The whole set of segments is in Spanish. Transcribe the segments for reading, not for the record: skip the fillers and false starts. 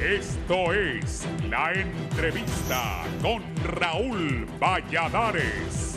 Esto es La Entrevista con Raúl Valladares.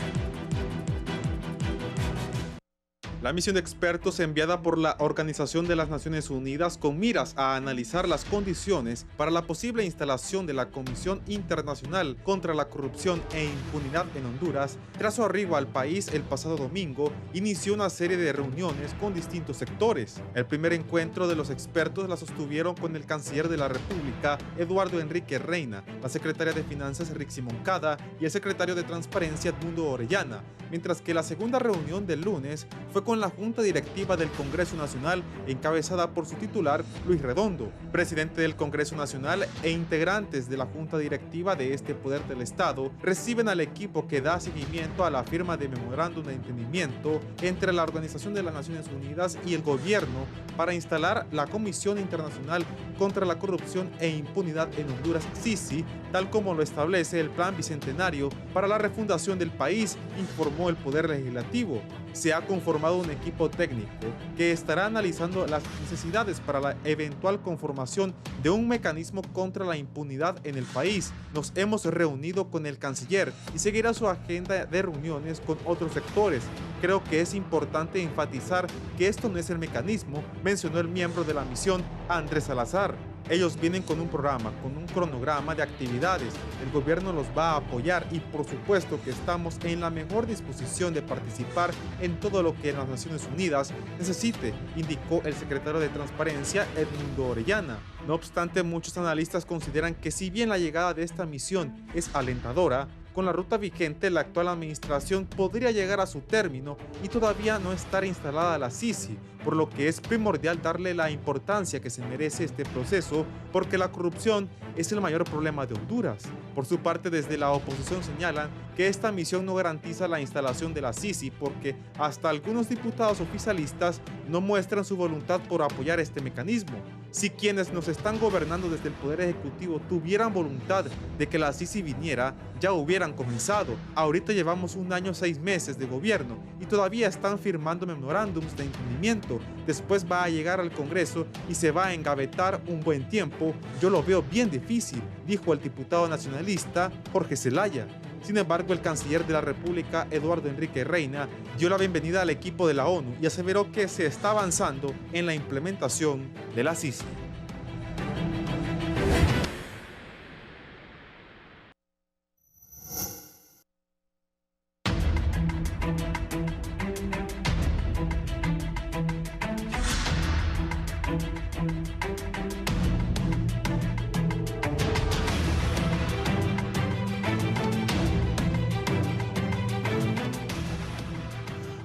La misión de expertos enviada por la Organización de las Naciones Unidas con miras a analizar las condiciones para la posible instalación de la Comisión Internacional contra la Corrupción e Impunidad en Honduras, tras su arribo al país el pasado domingo, inició una serie de reuniones con distintos sectores. El primer encuentro de los expertos la sostuvieron con el canciller de la República, Eduardo Enrique Reina, la secretaria de Finanzas, Rixi Moncada, y el secretario de Transparencia, Edmundo Orellana, mientras que la segunda reunión del lunes fue con la Junta Directiva del Congreso Nacional, encabezada por su titular, Luis Redondo, presidente del Congreso Nacional, e integrantes de la Junta Directiva de este poder del Estado reciben al equipo que da seguimiento a la firma de memorándum de entendimiento entre la Organización de las Naciones Unidas y el gobierno para instalar la Comisión Internacional contra la Corrupción e Impunidad en Honduras, CICI, tal como lo establece el Plan Bicentenario para la refundación del país, informó el Poder Legislativo. Se ha conformado un equipo técnico que estará analizando las necesidades para la eventual conformación de un mecanismo contra la impunidad en el país. Nos hemos reunido con el canciller y seguirá su agenda de reuniones con otros sectores. Creo que es importante enfatizar que esto no es el mecanismo, mencionó el miembro de la misión, Andrés Salazar. Ellos vienen con un programa, con un cronograma de actividades. El gobierno los va a apoyar y por supuesto que estamos en la mejor disposición de participar en todo lo que las Naciones Unidas necesite, indicó el secretario de Transparencia, Edmundo Orellana. No obstante, muchos analistas consideran que si bien la llegada de esta misión es alentadora, con la ruta vigente, la actual administración podría llegar a su término y todavía no estar instalada la CICI, por lo que es primordial darle la importancia que se merece este proceso, porque la corrupción es el mayor problema de Honduras. Por su parte, desde la oposición señalan que esta misión no garantiza la instalación de la CICI porque hasta algunos diputados oficialistas no muestran su voluntad por apoyar este mecanismo. Si quienes nos están gobernando desde el Poder Ejecutivo tuvieran voluntad de que la CICI viniera, ya hubieran comenzado. Ahorita llevamos 1 año 6 meses de gobierno y todavía están firmando memorándums de entendimiento. Después va a llegar al Congreso y se va a engavetar un buen tiempo. Yo lo veo bien difícil, dijo el diputado nacionalista Jorge Zelaya. Sin embargo, el canciller de la República, Eduardo Enrique Reina, dio la bienvenida al equipo de la ONU y aseveró que se está avanzando en la implementación de la CICI.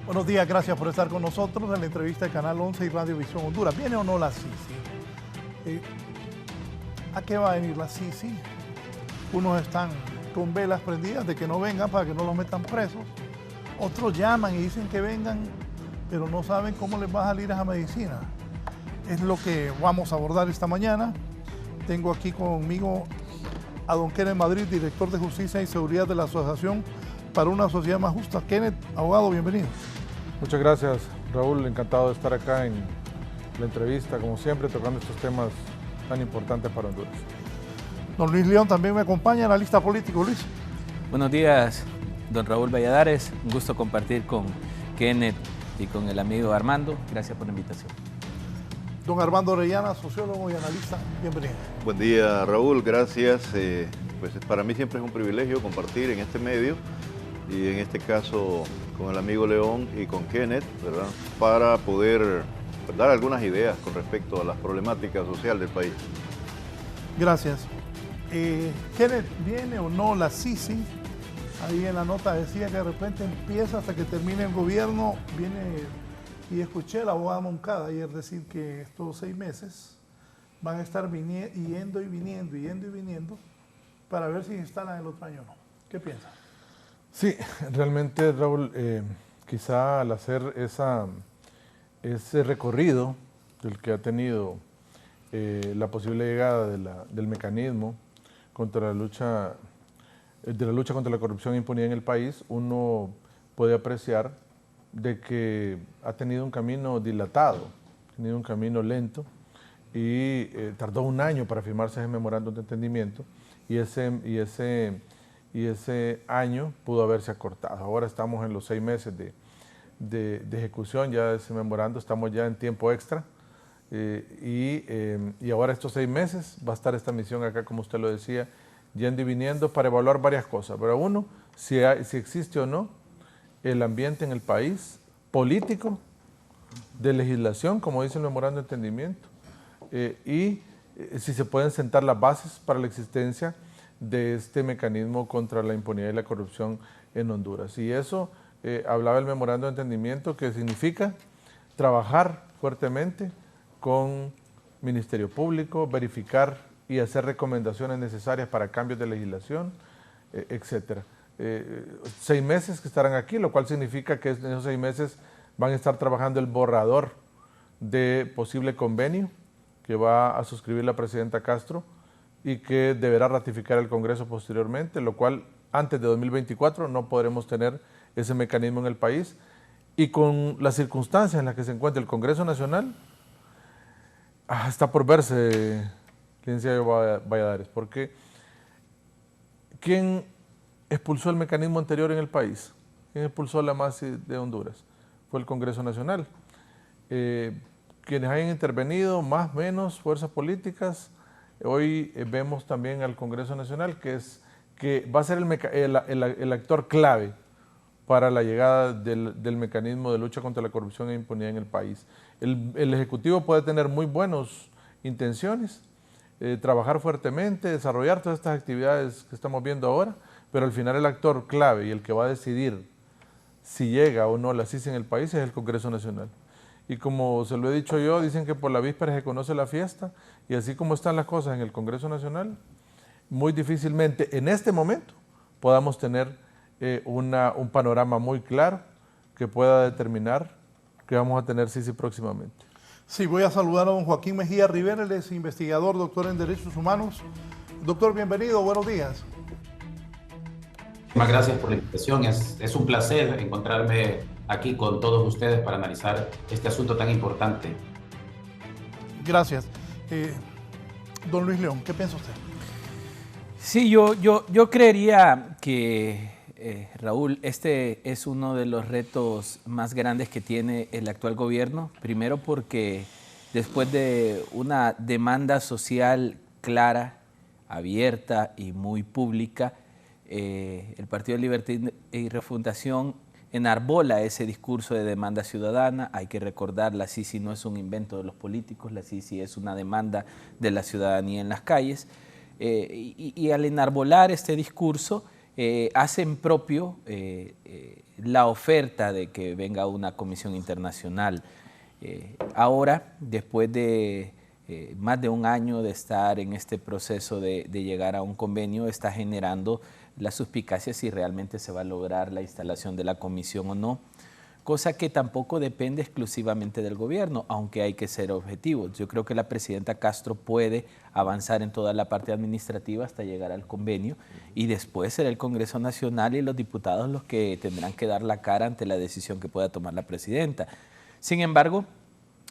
Buenos días, gracias por estar con nosotros en la entrevista de Canal 11 y Radio Visión Honduras. ¿Viene o no la CICI? ¿A qué va a venir la CICI? Unos están con velas prendidas de que no vengan para que no los metan presos. Otros llaman y dicen que vengan, pero no saben cómo les va a salir esa medicina. Es lo que vamos a abordar esta mañana. Tengo aquí conmigo a don Kenneth Madrid, director de Justicia y Seguridad de la Asociación para una Sociedad Más Justa. Kenneth, abogado, bienvenido. Muchas gracias, Raúl. Encantado de estar acá en la entrevista, como siempre, tocando estos temas tan importantes para Honduras. Don Luis León también me acompaña, analista político. Luis. Buenos días, don Raúl Valladares. Un gusto compartir con Kenneth y con el amigo Armando. Gracias por la invitación. Don Armando Orellana, sociólogo y analista. Bienvenido. Buen día, Raúl. Gracias. Pues para mí siempre es un privilegio compartir en este medio y en este caso con el amigo León y con Kenneth, ¿verdad? Para poder dar algunas ideas con respecto a las problemáticas sociales del país. Gracias. Kenneth, ¿viene o no la CICI? Ahí en la nota decía que de repente empieza hasta que termine el gobierno, viene, y escuché a la abogada Moncada ayer decir que estos 6 meses van a estar yendo y viniendo para ver si instalan el otro año o no. ¿Qué piensa? Sí, realmente, Raúl, quizá al hacer ese recorrido del que ha tenido la posible llegada del mecanismo contra la lucha contra la corrupción e impunidad en el país, uno puede apreciar de que ha tenido un camino dilatado, ha tenido un camino lento, y tardó un año para firmarse ese memorándum de entendimiento y ese año pudo haberse acortado. Ahora estamos en los 6 meses de ejecución ya de ese memorándum, estamos ya en tiempo extra y ahora estos 6 meses va a estar esta misión acá, como usted lo decía, yendo y viniendo para evaluar varias cosas. Pero uno, si existe o no el ambiente en el país político, de legislación, como dice el memorándum de entendimiento, y si se pueden sentar las bases para la existencia de este mecanismo contra la impunidad y la corrupción en Honduras. Y eso hablaba el memorándum de entendimiento, que significa trabajar fuertemente con Ministerio Público, verificar y hacer recomendaciones necesarias para cambios de legislación, etcétera. 6 meses que estarán aquí, lo cual significa que en esos 6 meses van a estar trabajando el borrador de posible convenio que va a suscribir la presidenta Castro y que deberá ratificar el Congreso posteriormente, lo cual antes de 2024 no podremos tener ese mecanismo en el país. Y con las circunstancias en las que se encuentra el Congreso Nacional, está por verse, licenciado Valladares, porque ¿quién expulsó el mecanismo anterior en el país? ¿Quién expulsó la MASI de Honduras? Fue el Congreso Nacional. Quienes hayan intervenido, más o menos, fuerzas políticas, hoy vemos también al Congreso Nacional, que va a ser el actor clave para la llegada del mecanismo de lucha contra la corrupción e impunidad en el país. El Ejecutivo puede tener muy buenas intenciones, trabajar fuertemente, desarrollar todas estas actividades que estamos viendo ahora, pero al final el actor clave y el que va a decidir si llega o no la CICI en el país es el Congreso Nacional. Y como se lo he dicho yo, dicen que por la víspera se conoce la fiesta, y así como están las cosas en el Congreso Nacional, muy difícilmente en este momento podamos tener un panorama muy claro que pueda determinar que vamos a tener CICI próximamente. Sí, voy a saludar a don Joaquín Mejía Rivera, él es investigador, doctor en Derechos Humanos. Doctor, bienvenido, buenos días. Muchas gracias por la invitación. Es un placer encontrarme aquí con todos ustedes para analizar este asunto tan importante. Gracias. Don Luis León, ¿qué piensa usted? Sí, yo creería que, Raúl, este es uno de los retos más grandes que tiene el actual gobierno. Primero porque después de una demanda social clara, abierta y muy pública, el Partido de Libertad y Refundación enarbola ese discurso de demanda ciudadana. Hay que recordar, la CICI no es un invento de los políticos, la CICI es una demanda de la ciudadanía en las calles. Y al enarbolar este discurso, hacen propio la oferta de que venga una comisión internacional. Ahora, después de más de un año de estar en este proceso de llegar a un convenio, está generando la suspicacia si realmente se va a lograr la instalación de la comisión o no, cosa que tampoco depende exclusivamente del gobierno, aunque hay que ser objetivos. Yo creo que la presidenta Castro puede avanzar en toda la parte administrativa hasta llegar al convenio, y después será el Congreso Nacional y los diputados los que tendrán que dar la cara ante la decisión que pueda tomar la presidenta. Sin embargo,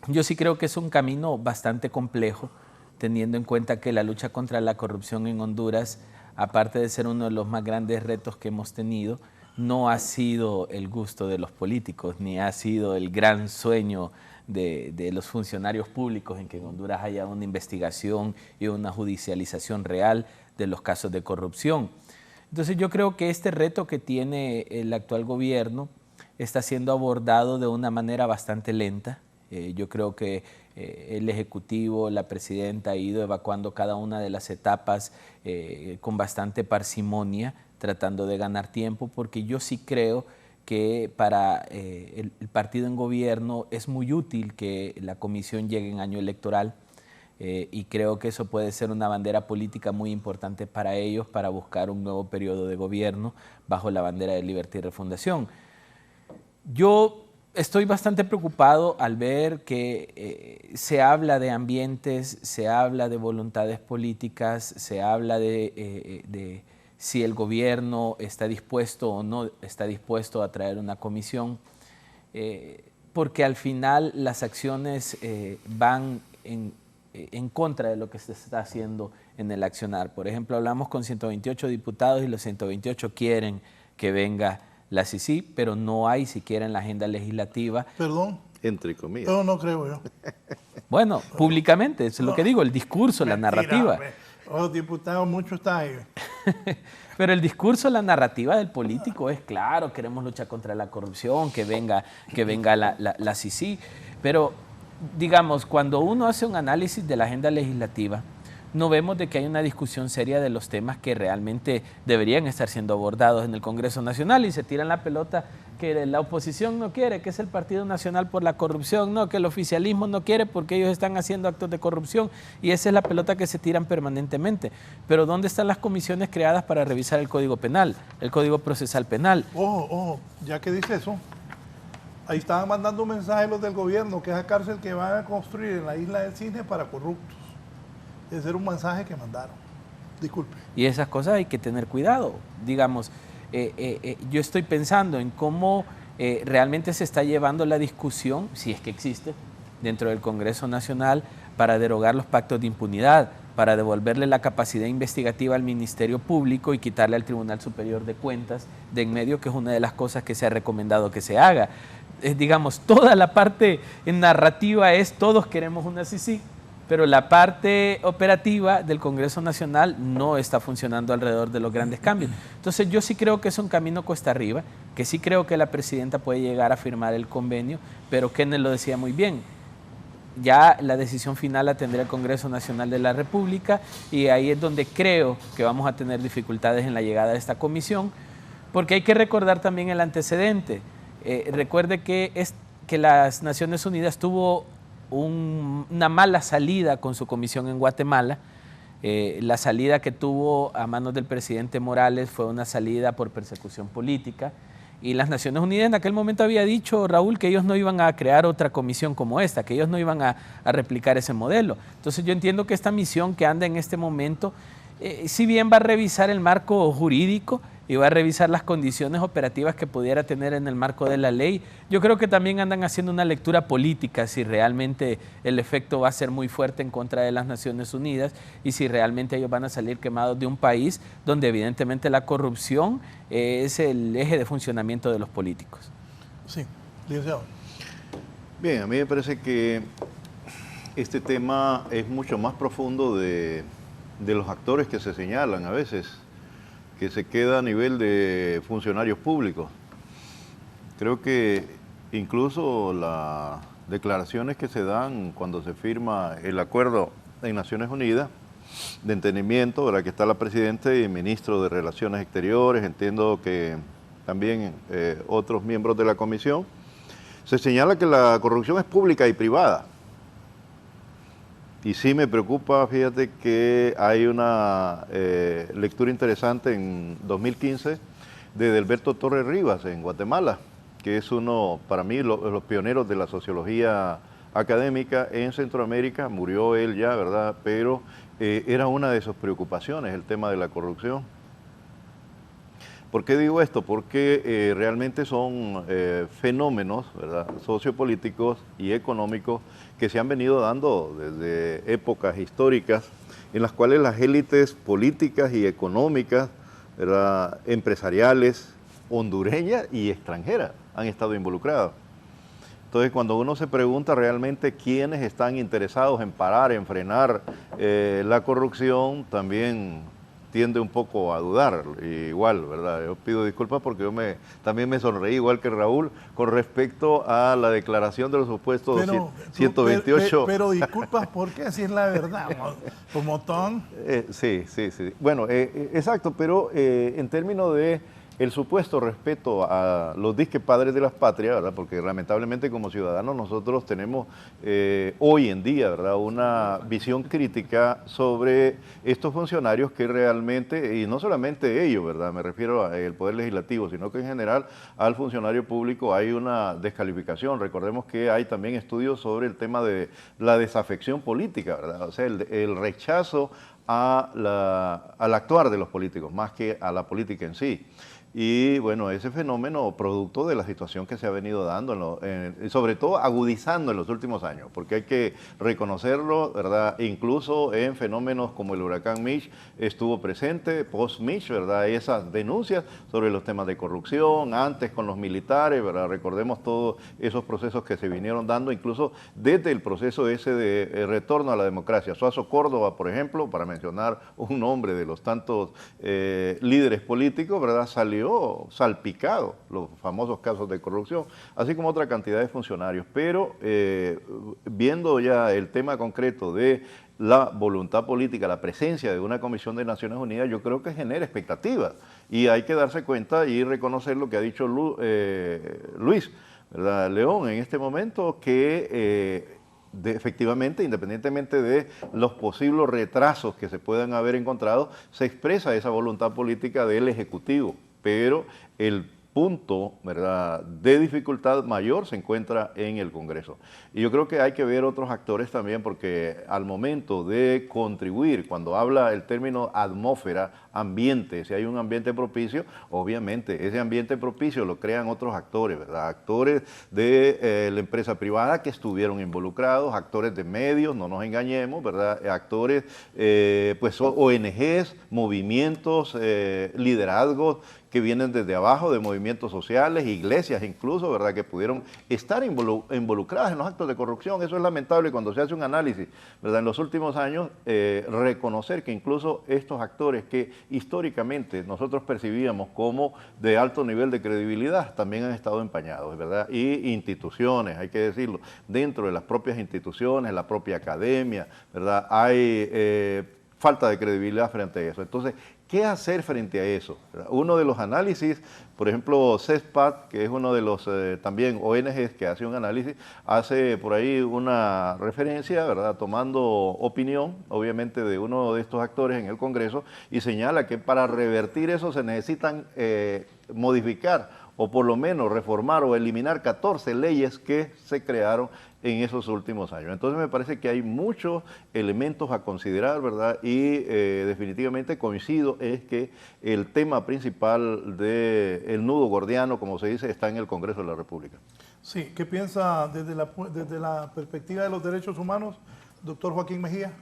yo sí creo que es un camino bastante complejo, teniendo en cuenta que la lucha contra la corrupción en Honduras, aparte de ser uno de los más grandes retos que hemos tenido, no ha sido el gusto de los políticos, ni ha sido el gran sueño de los funcionarios públicos en que en Honduras haya una investigación y una judicialización real de los casos de corrupción. Entonces yo creo que este reto que tiene el actual gobierno está siendo abordado de una manera bastante lenta. Yo creo que el Ejecutivo, la Presidenta ha ido evacuando cada una de las etapas con bastante parsimonia, tratando de ganar tiempo, porque yo sí creo que para el partido en gobierno es muy útil que la comisión llegue en año electoral, y creo que eso puede ser una bandera política muy importante para ellos, para buscar un nuevo periodo de gobierno bajo la bandera de Libertad y Refundación. Yo estoy bastante preocupado al ver que se habla de ambientes, se habla de voluntades políticas, se habla de si el gobierno está dispuesto o no está dispuesto a traer una comisión, porque al final las acciones van en contra de lo que se está haciendo en el accionar. Por ejemplo, hablamos con 128 diputados y los 128 quieren que venga la CICI, pero no hay siquiera en la agenda legislativa. Perdón. Entre comillas. No creo yo. Bueno, públicamente, eso es lo que digo, el discurso, la narrativa. Los diputados, muchos están ahí. Pero el discurso, la narrativa del político es claro, queremos luchar contra la corrupción, que venga la CICI. Pero, digamos, cuando uno hace un análisis de la agenda legislativa, no vemos de que hay una discusión seria de los temas que realmente deberían estar siendo abordados en el Congreso Nacional y se tiran la pelota que la oposición no quiere, que es el Partido Nacional por la corrupción, no, que el oficialismo no quiere porque ellos están haciendo actos de corrupción y esa es la pelota que se tiran permanentemente. Pero ¿dónde están las comisiones creadas para revisar el Código Penal, el Código Procesal Penal? Ojo, ya que dice eso, ahí estaban mandando un mensaje los del gobierno que esa cárcel que van a construir en la Isla del Cisne para corruptos. Ese era un mensaje que mandaron. Disculpe. Y esas cosas hay que tener cuidado. Digamos, yo estoy pensando en cómo realmente se está llevando la discusión, si es que existe, dentro del Congreso Nacional para derogar los pactos de impunidad, para devolverle la capacidad investigativa al Ministerio Público y quitarle al Tribunal Superior de Cuentas de en medio, que es una de las cosas que se ha recomendado que se haga. Digamos, toda la parte narrativa es todos queremos una CICI, pero la parte operativa del Congreso Nacional no está funcionando alrededor de los grandes cambios. Entonces yo sí creo que es un camino cuesta arriba, que sí creo que la presidenta puede llegar a firmar el convenio, pero Kenneth lo decía muy bien, ya la decisión final la tendrá el Congreso Nacional de la República y ahí es donde creo que vamos a tener dificultades en la llegada de esta comisión, porque hay que recordar también el antecedente. Recuerde que las Naciones Unidas tuvo una mala salida con su comisión en Guatemala. La salida que tuvo a manos del presidente Morales fue una salida por persecución política y las Naciones Unidas en aquel momento había dicho, Raúl, que ellos no iban a crear otra comisión como esta, que ellos no iban a replicar ese modelo. Entonces yo entiendo que esta misión que anda en este momento, si bien va a revisar el marco jurídico y va a revisar las condiciones operativas que pudiera tener en el marco de la ley, yo creo que también andan haciendo una lectura política si realmente el efecto va a ser muy fuerte en contra de las Naciones Unidas y si realmente ellos van a salir quemados de un país donde evidentemente la corrupción es el eje de funcionamiento de los políticos. Sí, licenciado. Bien, a mí me parece que este tema es mucho más profundo de los actores que se señalan a veces, que se queda a nivel de funcionarios públicos. Creo que incluso las declaraciones que se dan cuando se firma el acuerdo en Naciones Unidas de entendimiento, ¿verdad?, que está la Presidenta y el Ministro de Relaciones Exteriores, entiendo que también otros miembros de la Comisión, se señala que la corrupción es pública y privada. Y sí me preocupa, fíjate que hay una lectura interesante en 2015 de Delberto Torres Rivas en Guatemala, que es uno, para mí, los pioneros de la sociología académica en Centroamérica. Murió él ya, ¿verdad? Pero era una de sus preocupaciones el tema de la corrupción. ¿Por qué digo esto? Porque realmente son fenómenos, ¿verdad?, sociopolíticos y económicos que se han venido dando desde épocas históricas en las cuales las élites políticas y económicas, ¿verdad?, empresariales, hondureñas y extranjeras han estado involucradas. Entonces, cuando uno se pregunta realmente quiénes están interesados en parar, en frenar la corrupción, también tiende un poco a dudar, igual, ¿verdad? Yo pido disculpas porque también me sonreí, igual que Raúl, con respecto a la declaración de los supuestos 128. Pero disculpas, porque así es la verdad, un montón. Sí. Bueno, exacto, pero en términos de el supuesto respeto a los disque padres de las patrias, ¿verdad?, porque lamentablemente como ciudadanos nosotros tenemos hoy en día, ¿verdad?, una visión crítica sobre estos funcionarios que realmente, y no solamente ellos, ¿verdad?, me refiero al Poder Legislativo, sino que en general al funcionario público hay una descalificación. Recordemos que hay también estudios sobre el tema de la desafección política, ¿verdad?, o sea, el rechazo al actuar de los políticos, más que a la política en sí. Y bueno, ese fenómeno producto de la situación que se ha venido dando, sobre todo agudizando en los últimos años, porque hay que reconocerlo, ¿verdad? Incluso en fenómenos como el huracán Mitch estuvo presente, post-Mitch, ¿verdad? Esas denuncias sobre los temas de corrupción, antes con los militares, ¿verdad? Recordemos todos esos procesos que se vinieron dando, incluso desde el proceso ese de retorno a la democracia. Suazo Córdoba, por ejemplo, para mencionar un nombre de los tantos líderes políticos, ¿verdad? Salió salpicado los famosos casos de corrupción, así como otra cantidad de funcionarios. Pero viendo ya el tema concreto de la voluntad política, la presencia de una comisión de Naciones Unidas, yo creo que genera expectativas y hay que darse cuenta y reconocer lo que ha dicho Luis, ¿verdad? León, en este momento, que efectivamente, independientemente de los posibles retrasos que se puedan haber encontrado, se expresa esa voluntad política del Ejecutivo, pero el punto, ¿verdad?, de dificultad mayor se encuentra en el Congreso. Y yo creo que hay que ver otros actores también, porque al momento de contribuir, cuando habla el término atmósfera, ambiente, si hay un ambiente propicio, obviamente ese ambiente propicio lo crean otros actores, ¿verdad? Actores de la empresa privada que estuvieron involucrados, actores de medios, no nos engañemos, ¿verdad? Actores, pues ONGs, movimientos, liderazgos que vienen desde abajo, de movimientos sociales, iglesias incluso, ¿verdad?, que pudieron estar involucradas en los actos de corrupción. Eso es lamentable cuando se hace un análisis, ¿verdad?, en los últimos años, reconocer que incluso estos actores que históricamente nosotros percibíamos como de alto nivel de credibilidad, también han estado empañados, ¿verdad? Y instituciones, hay que decirlo, dentro de las propias instituciones, la propia academia, ¿verdad?, hay falta de credibilidad frente a eso. Entonces, ¿qué hacer frente a eso? Uno de los análisis, por ejemplo, CESPAD, que es uno de los también ONGs que hace un análisis, hace por ahí una referencia, ¿verdad?, tomando opinión, obviamente, de uno de estos actores en el Congreso, y señala que para revertir eso se necesitan modificar o por lo menos reformar o eliminar 14 leyes que se crearon en esos últimos años. Entonces me parece que hay muchos elementos a considerar, ¿verdad? Y definitivamente coincido es que el tema principal del nudo gordiano, como se dice, está en el Congreso de la República. Sí, ¿qué piensa desde la perspectiva de los derechos humanos, doctor Joaquín Mejía?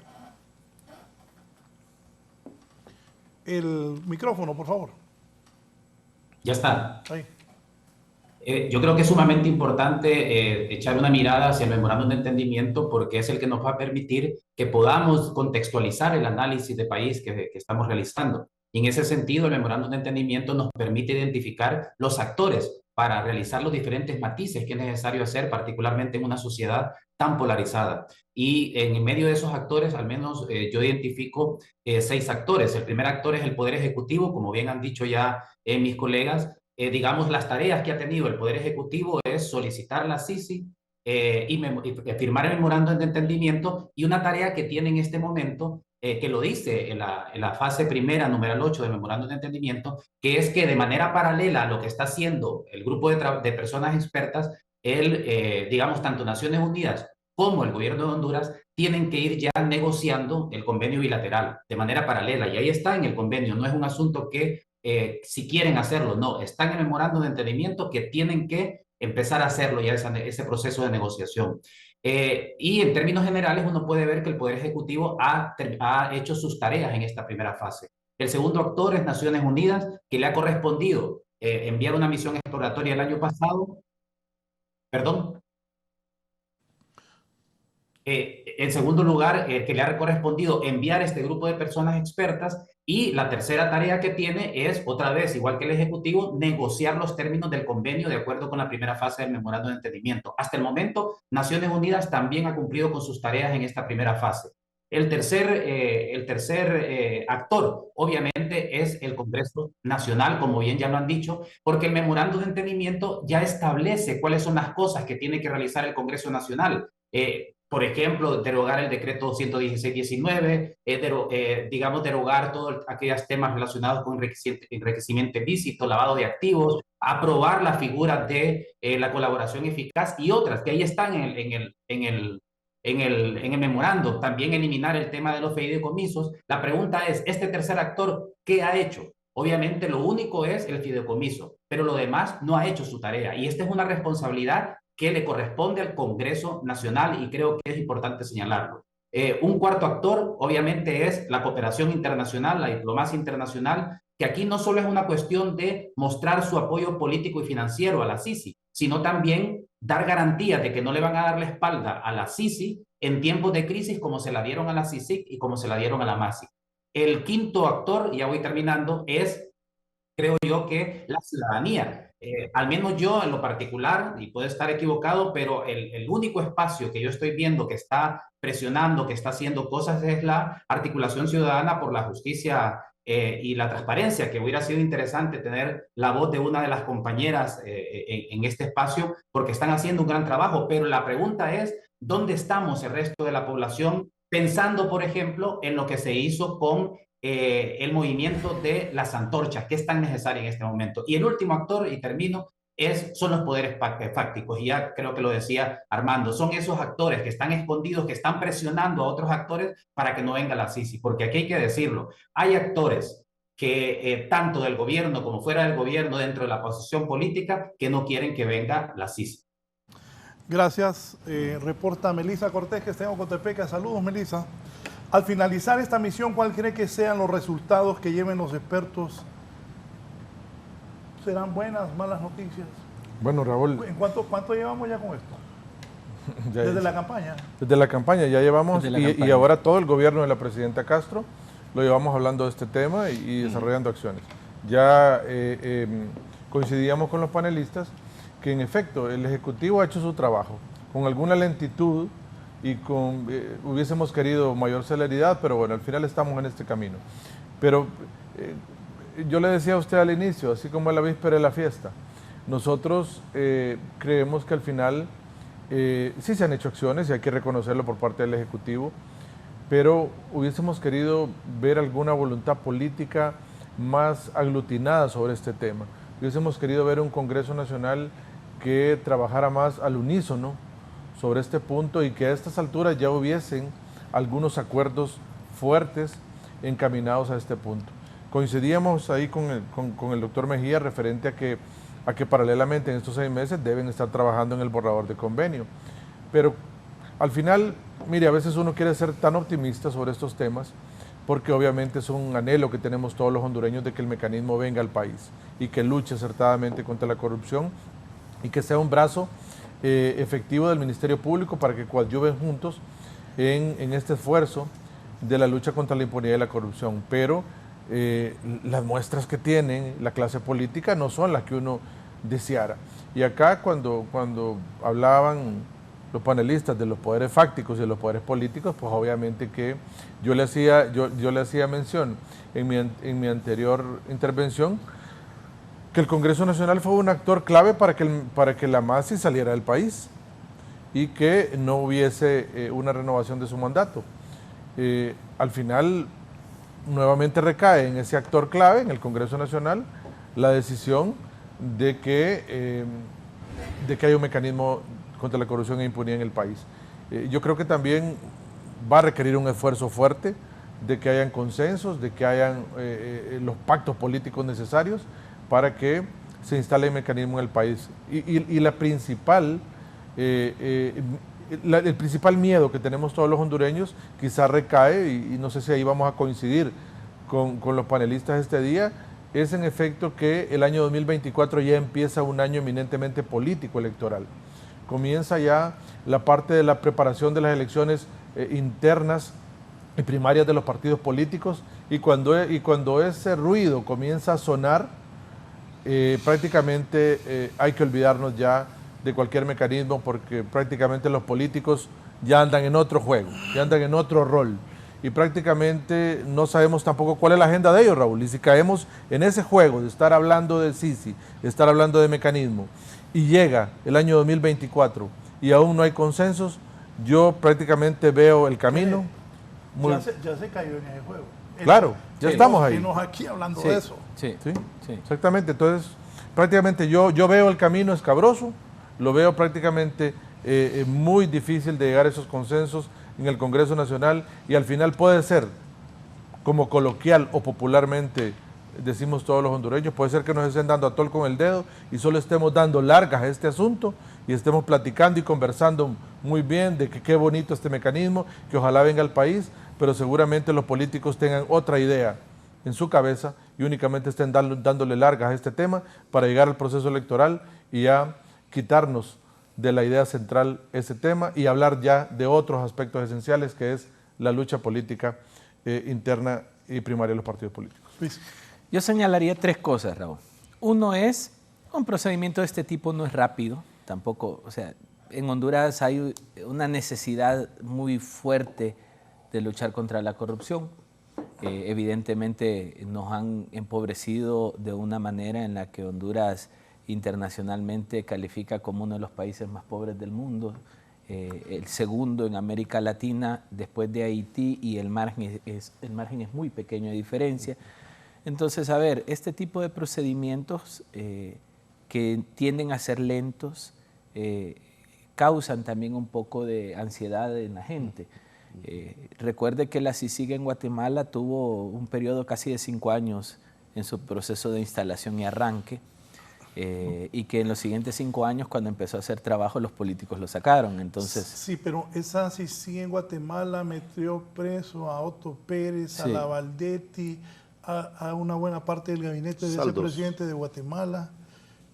El micrófono, por favor. Ya está. Ahí. Yo creo que es sumamente importante echar una mirada hacia el memorándum de entendimiento, porque es el que nos va a permitir que podamos contextualizar el análisis de país que estamos realizando. Y en ese sentido, el memorándum de entendimiento nos permite identificar los actores para realizar los diferentes matices que es necesario hacer, particularmente en una sociedad tan polarizada. Y en medio de esos actores, al menos yo identifico 6 actores. El primer actor es el Poder Ejecutivo, como bien han dicho ya mis colegas. Digamos, las tareas que ha tenido el Poder Ejecutivo es solicitar la CICI y firmar el memorándum de entendimiento, y una tarea que tiene en este momento, que lo dice en la fase primera, numeral 8 del memorándum de entendimiento, que es que de manera paralela a lo que está haciendo el grupo de personas expertas, digamos, tanto Naciones Unidas como el gobierno de Honduras tienen que ir ya negociando el convenio bilateral de manera paralela, y ahí está en el convenio, no es un asunto que si quieren hacerlo, no, están en el memorándum de entendimiento que tienen que empezar a hacerlo ya ese proceso de negociación. Y en términos generales uno puede ver que el Poder Ejecutivo ha hecho sus tareas en esta primera fase. El segundo actor es Naciones Unidas, que le ha correspondido enviar una misión exploratoria el año pasado. Perdón. En segundo lugar, que le ha correspondido enviar este grupo de personas expertas, y la tercera tarea que tiene es, otra vez, igual que el Ejecutivo, negociar los términos del convenio de acuerdo con la primera fase del memorándum de entendimiento. Hasta el momento, Naciones Unidas también ha cumplido con sus tareas en esta primera fase. El tercer actor, obviamente, es el Congreso Nacional, como bien ya lo han dicho, porque el memorándum de entendimiento ya establece cuáles son las cosas que tiene que realizar el Congreso Nacional. Por ejemplo, derogar el decreto 116-19, digamos, derogar todos aquellos temas relacionados con enriquecimiento ilícito, lavado de activos, aprobar la figura de la colaboración eficaz y otras que ahí están en el en el memorando, también eliminar el tema de los fideicomisos. La pregunta es, ¿este tercer actor qué ha hecho? Obviamente lo único es el fideicomiso, pero lo demás no ha hecho su tarea. Y esta es una responsabilidad que le corresponde al Congreso Nacional y creo que es importante señalarlo. Un cuarto actor, obviamente, es la cooperación internacional, la diplomacia internacional, que aquí no solo es una cuestión de mostrar su apoyo político y financiero a la Sisi, sino también dar garantías de que no le van a dar la espalda a la Sisi en tiempos de crisis como se la dieron a la CICIG y como se la dieron a la MASIC. El quinto actor, ya voy terminando, es, creo yo, que la ciudadanía. Al menos yo en lo particular, y puedo estar equivocado, pero el único espacio que yo estoy viendo que está presionando, que está haciendo cosas, es la articulación ciudadana por la justicia y la transparencia, que hubiera sido interesante tener la voz de una de las compañeras en este espacio, porque están haciendo un gran trabajo, pero la pregunta es, ¿dónde estamos el resto de la población? Pensando, por ejemplo, en lo que se hizo con el movimiento de las antorchas, que es tan necesario en este momento. Y el último actor, y termino, son los poderes fácticos, y ya creo que lo decía Armando, son esos actores que están escondidos, que están presionando a otros actores para que no venga la Sisi, porque aquí hay que decirlo, hay actores que tanto del gobierno como fuera del gobierno, dentro de la posición política, que no quieren que venga la Sisi. Gracias. Reporta Melissa Cortés, que está en Ocotepeque. Saludos, Melissa. Al finalizar esta misión, ¿cuál cree que sean los resultados que lleven los expertos? ¿Serán buenas, malas noticias? Bueno, Raúl. ¿En cuánto llevamos ya con esto? Desde la campaña. Desde la campaña ya llevamos, y ahora todo el gobierno de la presidenta Castro lo llevamos hablando de este tema y desarrollando acciones. Ya coincidíamos con los panelistas que en efecto el Ejecutivo ha hecho su trabajo con alguna lentitud y hubiésemos querido mayor celeridad, pero bueno, al final estamos en este camino. Pero yo le decía a usted al inicio, así como a la víspera de la fiesta, nosotros creemos que al final sí se han hecho acciones y hay que reconocerlo por parte del Ejecutivo, pero hubiésemos querido ver alguna voluntad política más aglutinada sobre este tema. Hubiésemos querido ver un Congreso Nacional que trabajara más al unísono sobre este punto y que a estas alturas ya hubiesen algunos acuerdos fuertes encaminados a este punto. Coincidíamos ahí con el doctor Mejía referente a que paralelamente en estos 6 meses deben estar trabajando en el borrador de convenio. Pero al final, mire, a veces uno quiere ser tan optimista sobre estos temas porque obviamente es un anhelo que tenemos todos los hondureños de que el mecanismo venga al país y que luche acertadamente contra la corrupción y que sea un brazo efectivo del Ministerio Público para que coadyuven juntos en este esfuerzo de la lucha contra la impunidad y la corrupción. Pero las muestras que tienen la clase política no son las que uno deseara. Y acá cuando hablaban los panelistas de los poderes fácticos y de los poderes políticos, pues obviamente que yo le hacía mención en mi anterior intervención que el Congreso Nacional fue un actor clave para que la MASI saliera del país y que no hubiese una renovación de su mandato. Al final, nuevamente recae en ese actor clave, en el Congreso Nacional, la decisión de que haya un mecanismo contra la corrupción e impunidad en el país. Yo creo que también va a requerir un esfuerzo fuerte de que hayan consensos, de que hayan los pactos políticos necesarios para que se instale el mecanismo en el país. Y el principal miedo que tenemos todos los hondureños quizás recae, y no sé si ahí vamos a coincidir con los panelistas este día, es en efecto que el año 2024 ya empieza un año eminentemente político electoral. Comienza ya la parte de la preparación de las elecciones internas y primarias de los partidos políticos, y cuando ese ruido comienza a sonar, prácticamente hay que olvidarnos ya de cualquier mecanismo, porque prácticamente los políticos ya andan en otro juego, ya andan en otro rol, y prácticamente no sabemos tampoco cuál es la agenda de ellos, Raúl. Y si caemos en ese juego de estar hablando del Sisi, de estar hablando de mecanismo, y llega el año 2024 y aún no hay consensos, yo prácticamente veo el camino. Ya se cayó en ese juego. Claro, ya estamos ahí. Estamos aquí hablando de eso. Sí, exactamente. Entonces, prácticamente yo veo el camino escabroso, lo veo prácticamente muy difícil de llegar a esos consensos en el Congreso Nacional y al final puede ser, como coloquial o popularmente decimos todos los hondureños, puede ser que nos estén dando a tol con el dedo y solo estemos dando largas a este asunto y estemos platicando y conversando muy bien de que qué bonito este mecanismo, que ojalá venga al país, pero seguramente los políticos tengan otra idea en su cabeza y únicamente estén dándole largas a este tema para llegar al proceso electoral y ya quitarnos de la idea central ese tema y hablar ya de otros aspectos esenciales que es la lucha política interna y primaria de los partidos políticos. Luis. Yo señalaría 3 cosas, Raúl. Uno es, un procedimiento de este tipo no es rápido, tampoco, o sea, en Honduras hay una necesidad muy fuerte de luchar contra la corrupción. Evidentemente nos han empobrecido de una manera en la que Honduras internacionalmente califica como uno de los países más pobres del mundo, el segundo en América Latina después de Haití, y el margen es muy pequeño de diferencia. Entonces, a ver, este tipo de procedimientos que tienden a ser lentos causan también un poco de ansiedad en la gente. Recuerde que la CICIG en Guatemala tuvo un periodo casi de 5 años en su proceso de instalación y arranque, y que en los siguientes 5 años, cuando empezó a hacer trabajo, los políticos lo sacaron. Entonces, sí, pero esa CICIG en Guatemala metió preso a Otto Pérez, sí, a la Valdetti, a una buena parte del gabinete de ese presidente de Guatemala.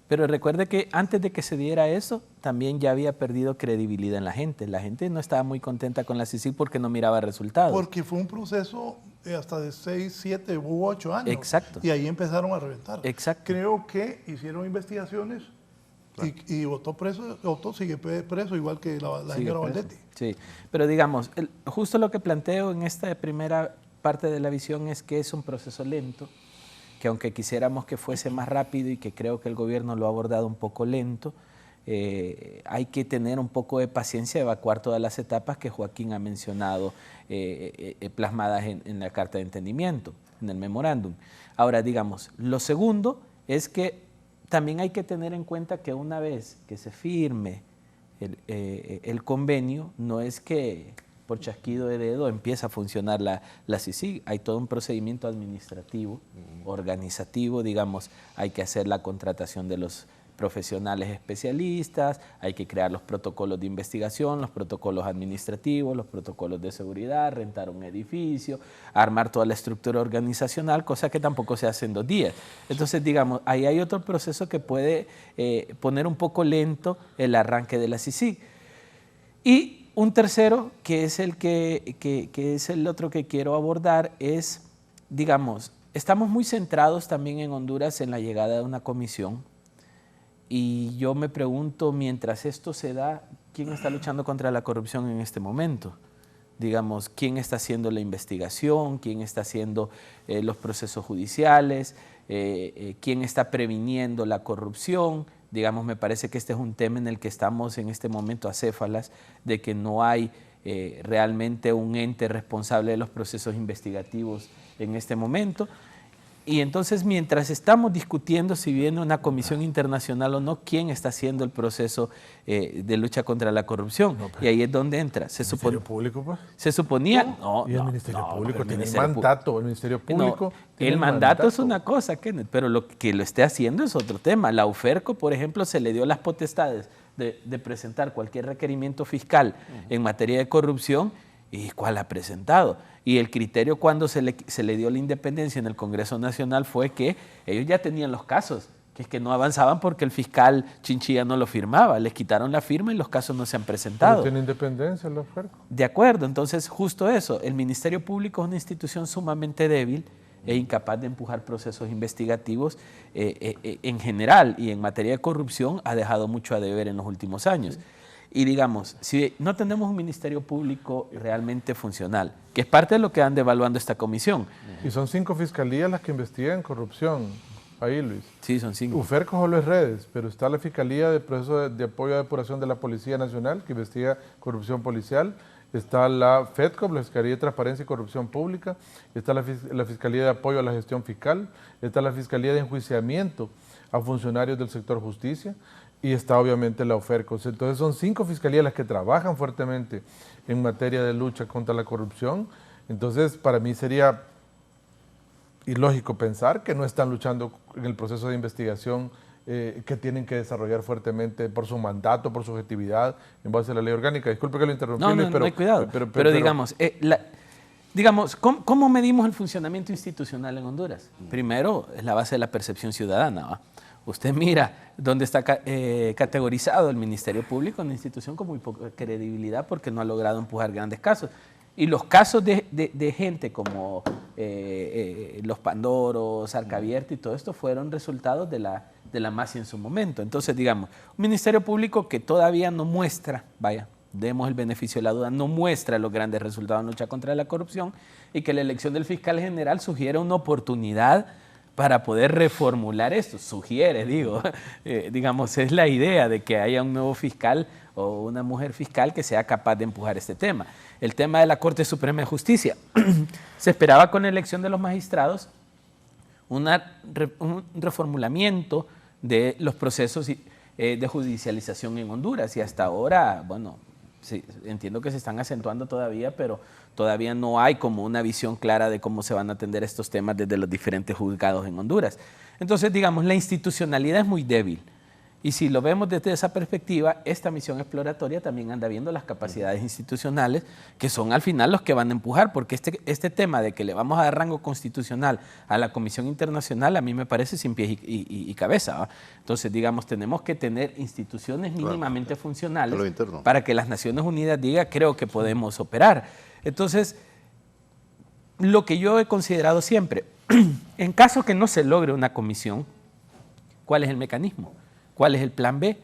Pero recuerde que antes de que se diera eso, también ya había perdido credibilidad en la gente. La gente no estaba muy contenta con la CICIG porque no miraba resultados. Porque fue un proceso hasta de 6, 7 u 8 años. Exacto. Y ahí empezaron a reventar. Exacto. Creo que hicieron investigaciones, claro, y Otto preso, Otto sigue preso, igual que la señora Valdetti. Sí, pero digamos, justo lo que planteo en esta primera parte de la visión es que es un proceso lento, que aunque quisiéramos que fuese más rápido y que creo que el gobierno lo ha abordado un poco lento, hay que tener un poco de paciencia, evacuar todas las etapas que Joaquín ha mencionado plasmadas en la Carta de Entendimiento, en el memorándum. Ahora, digamos, lo segundo es que también hay que tener en cuenta que una vez que se firme el convenio, no es que por chasquido de dedo empieza a funcionar la CICIG. Hay todo un procedimiento administrativo, organizativo, digamos, hay que hacer la contratación de los profesionales especialistas, hay que crear los protocolos de investigación, los protocolos administrativos, los protocolos de seguridad, rentar un edificio, armar toda la estructura organizacional, cosa que tampoco se hace en 2 días. Entonces, digamos, ahí hay otro proceso que puede poner un poco lento el arranque de la CICIG. Y un tercero, que es el otro que quiero abordar, es, digamos, estamos muy centrados también en Honduras en la llegada de una comisión, y yo me pregunto, mientras esto se da, ¿quién está luchando contra la corrupción en este momento? Digamos, ¿quién está haciendo la investigación? ¿Quién está haciendo los procesos judiciales? ¿Quién está previniendo la corrupción? Digamos, me parece que este es un tema en el que estamos en este momento acéfalas, de que no hay realmente un ente responsable de los procesos investigativos en este momento. Y entonces, mientras estamos discutiendo si viene una comisión internacional o no, ¿quién está haciendo el proceso de lucha contra la corrupción? No, y ahí es donde entra. ¿El Ministerio Público, pues? Se suponía... No, y el Ministerio Público tiene el mandato. El Ministerio Público... el mandato es una cosa, Kenneth, pero lo que lo esté haciendo es otro tema. La UFERCO, por ejemplo, se le dio las potestades de presentar cualquier requerimiento fiscal en materia de corrupción. ¿Y cuál ha presentado? Y el criterio cuando se le dio la independencia en el Congreso Nacional fue que ellos ya tenían los casos, que es que no avanzaban porque el fiscal Chinchilla no lo firmaba, les quitaron la firma y los casos no se han presentado. Pero tiene independencia la oferta. De acuerdo, entonces justo eso, el Ministerio Público es una institución sumamente débil e incapaz de empujar procesos investigativos en general, y en materia de corrupción ha dejado mucho a deber en los últimos años. Sí. Y digamos, si no tenemos un Ministerio Público realmente funcional, que es parte de lo que anda evaluando esta comisión. Y son 5 fiscalías las que investigan corrupción, ahí, Luis. Sí, son 5. UFERCO solo es redes, pero está la Fiscalía de Proceso de Apoyo a Depuración de la Policía Nacional, que investiga corrupción policial. Está la FEDCOP, la Fiscalía de Transparencia y Corrupción Pública. Está la Fiscalía de Apoyo a la Gestión Fiscal. Está la Fiscalía de Enjuiciamiento a funcionarios del sector justicia. y está obviamente la OFERCOS. Entonces son 5 fiscalías las que trabajan fuertemente en materia de lucha contra la corrupción. Entonces para mí sería ilógico pensar que no están luchando en el proceso de investigación que tienen que desarrollar fuertemente por su mandato, por su objetividad, en base a la ley orgánica. Disculpe que lo interrumpí, No, pero, hay cuidado. Pero digamos, ¿cómo medimos el funcionamiento institucional en Honduras? Primero, es la base de la percepción ciudadana, ¿va? Usted mira dónde está categorizado el Ministerio Público, una institución con muy poca credibilidad porque no ha logrado empujar grandes casos. Y los casos de gente como los Pandoros, Arca Abierta y todo esto fueron resultados de la mafia en su momento. Entonces, digamos, un Ministerio Público que todavía no muestra, vaya, demos el beneficio de la duda, no muestra los grandes resultados en lucha contra la corrupción y que la elección del fiscal general sugiere una oportunidad para poder reformular esto. Sugiere, digamos, es la idea de que haya un nuevo fiscal o una mujer fiscal que sea capaz de empujar este tema. El tema de la Corte Suprema de Justicia. Se esperaba con la elección de los magistrados un reformulamiento de los procesos de judicialización en Honduras y hasta ahora, bueno, sí, entiendo que se están acentuando todavía, pero todavía no hay como una visión clara de cómo se van a atender estos temas desde los diferentes juzgados en Honduras. Entonces, digamos, la institucionalidad es muy débil. Y si lo vemos desde esa perspectiva, esta misión exploratoria también anda viendo las capacidades institucionales, que son al final los que van a empujar, porque este tema de que le vamos a dar rango constitucional a la Comisión Internacional, a mí me parece sin pies y cabeza, ¿va? Entonces, digamos, tenemos que tener instituciones mínimamente funcionales para que las Naciones Unidas digan, creo que podemos operar. Entonces, lo que yo he considerado siempre, en caso que no se logre una comisión, ¿cuál es el mecanismo? ¿Cuál es el plan B?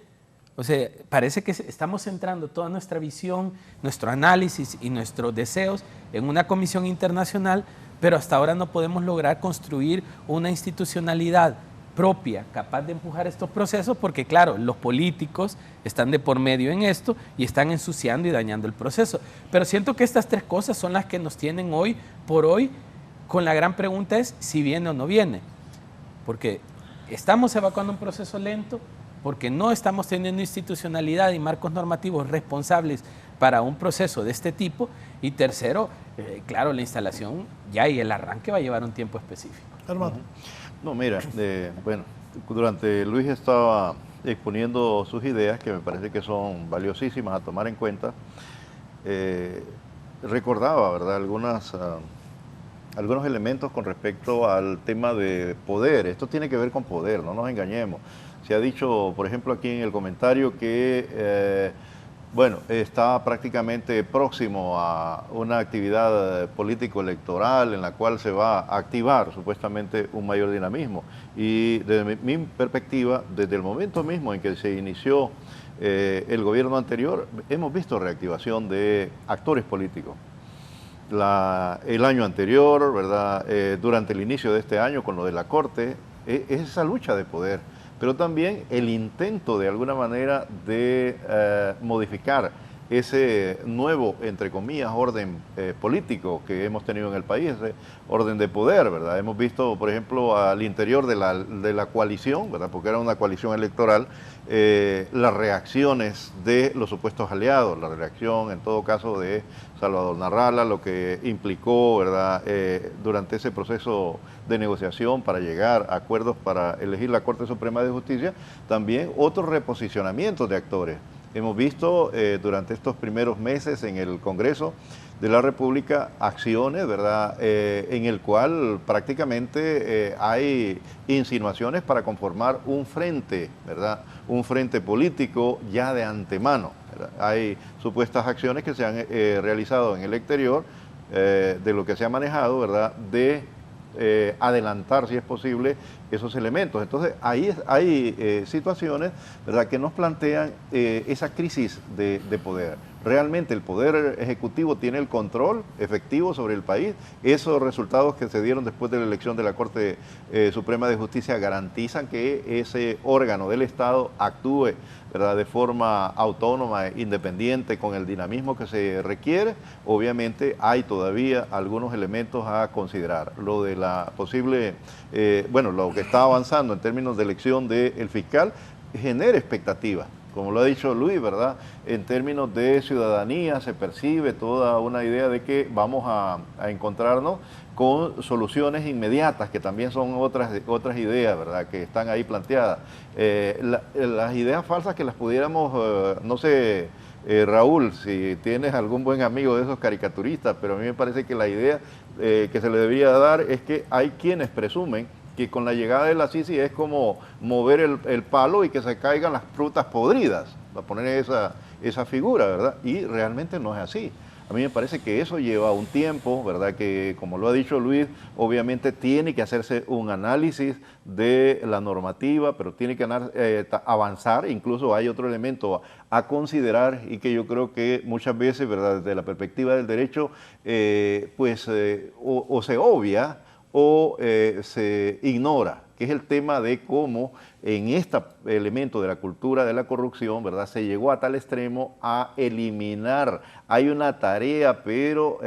O sea, parece que estamos centrando toda nuestra visión, nuestro análisis y nuestros deseos en una comisión internacional, pero hasta ahora no podemos lograr construir una institucionalidad propia, capaz de empujar estos procesos, porque claro, los políticos están de por medio en esto y están ensuciando y dañando el proceso. Pero siento que estas 3 cosas son las que nos tienen hoy por hoy, con la gran pregunta es si viene o no viene, porque estamos evacuando un proceso lento, porque no estamos teniendo institucionalidad y marcos normativos responsables para un proceso de este tipo. Y tercero, claro, la instalación ya y el arranque va a llevar un tiempo específico. Hermano. No, mira, bueno, durante Luis estaba exponiendo sus ideas, que me parece que son valiosísimas a tomar en cuenta. Recordaba, ¿verdad?, algunos elementos con respecto al tema de poder. Esto tiene que ver con poder, no nos engañemos. Se ha dicho, por ejemplo, aquí en el comentario que, bueno, está prácticamente próximo a una actividad político-electoral en la cual se va a activar supuestamente un mayor dinamismo. Y desde mi perspectiva, desde el momento mismo en que se inició el gobierno anterior, hemos visto reactivación de actores políticos. El año anterior, ¿verdad?, durante el inicio de este año con lo de la Corte, es esa lucha de poder, pero también el intento de alguna manera de modificar ese nuevo, entre comillas, orden político que hemos tenido en el país, ese orden de poder, ¿verdad? Hemos visto, por ejemplo, al interior de la coalición, ¿verdad?, porque era una coalición electoral, las reacciones de los supuestos aliados, la reacción en todo caso de Salvador Narrala, lo que implicó, ¿verdad?, durante ese proceso de negociación para llegar a acuerdos para elegir la Corte Suprema de Justicia, también otros reposicionamientos de actores. Hemos visto durante estos primeros meses en el Congreso de la República acciones, ¿verdad?, en el cual prácticamente hay insinuaciones para conformar un frente, ¿verdad?, un frente político ya de antemano, ¿verdad? Hay supuestas acciones que se han realizado en el exterior, de lo que se ha manejado, ¿verdad?, de adelantar, si es posible, esos elementos. Entonces, ahí hay situaciones, ¿verdad?, que nos plantean esa crisis de poder. ¿Realmente el Poder Ejecutivo tiene el control efectivo sobre el país? Esos resultados que se dieron después de la elección de la Corte Suprema de Justicia garantizan que ese órgano del Estado actúe, ¿verdad?, de forma autónoma, independiente, con el dinamismo que se requiere. Obviamente hay todavía algunos elementos a considerar. Lo de la posible, bueno, lo que está avanzando en términos de elección del fiscal, genere expectativas. Como lo ha dicho Luis, ¿verdad? En términos de ciudadanía se percibe toda una idea de que vamos a encontrarnos con soluciones inmediatas, que también son otras ideas, ¿verdad?, que están ahí planteadas. Las ideas falsas que las pudiéramos, no sé, Raúl, si tienes algún buen amigo de esos caricaturistas, pero a mí me parece que la idea que se le debería dar es que hay quienes presumen que con la llegada de la Sisi es como mover el palo y que se caigan las frutas podridas, para poner esa figura, ¿verdad? Y realmente no es así. A mí me parece que eso lleva un tiempo, ¿verdad? Que, como lo ha dicho Luis, obviamente tiene que hacerse un análisis de la normativa, pero tiene que avanzar. Incluso hay otro elemento a considerar y que yo creo que muchas veces, ¿verdad?, desde la perspectiva del derecho, o se obvia o se ignora, que es el tema de cómo en este elemento de la cultura de la corrupción, ¿verdad?, se llegó a tal extremo a eliminar. Hay una tarea, pero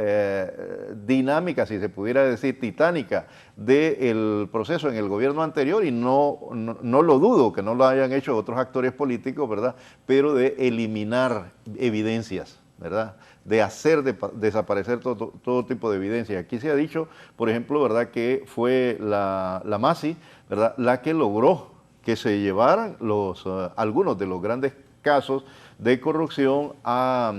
dinámica, si se pudiera decir, titánica, del proceso en el gobierno anterior, y no lo dudo que no lo hayan hecho otros actores políticos, ¿verdad?, pero de eliminar evidencias, ¿verdad?, de hacer desaparecer todo tipo de evidencia. Aquí se ha dicho, por ejemplo, ¿verdad?, que fue la Masi, ¿verdad?, la que logró que se llevaran algunos de los grandes casos de corrupción a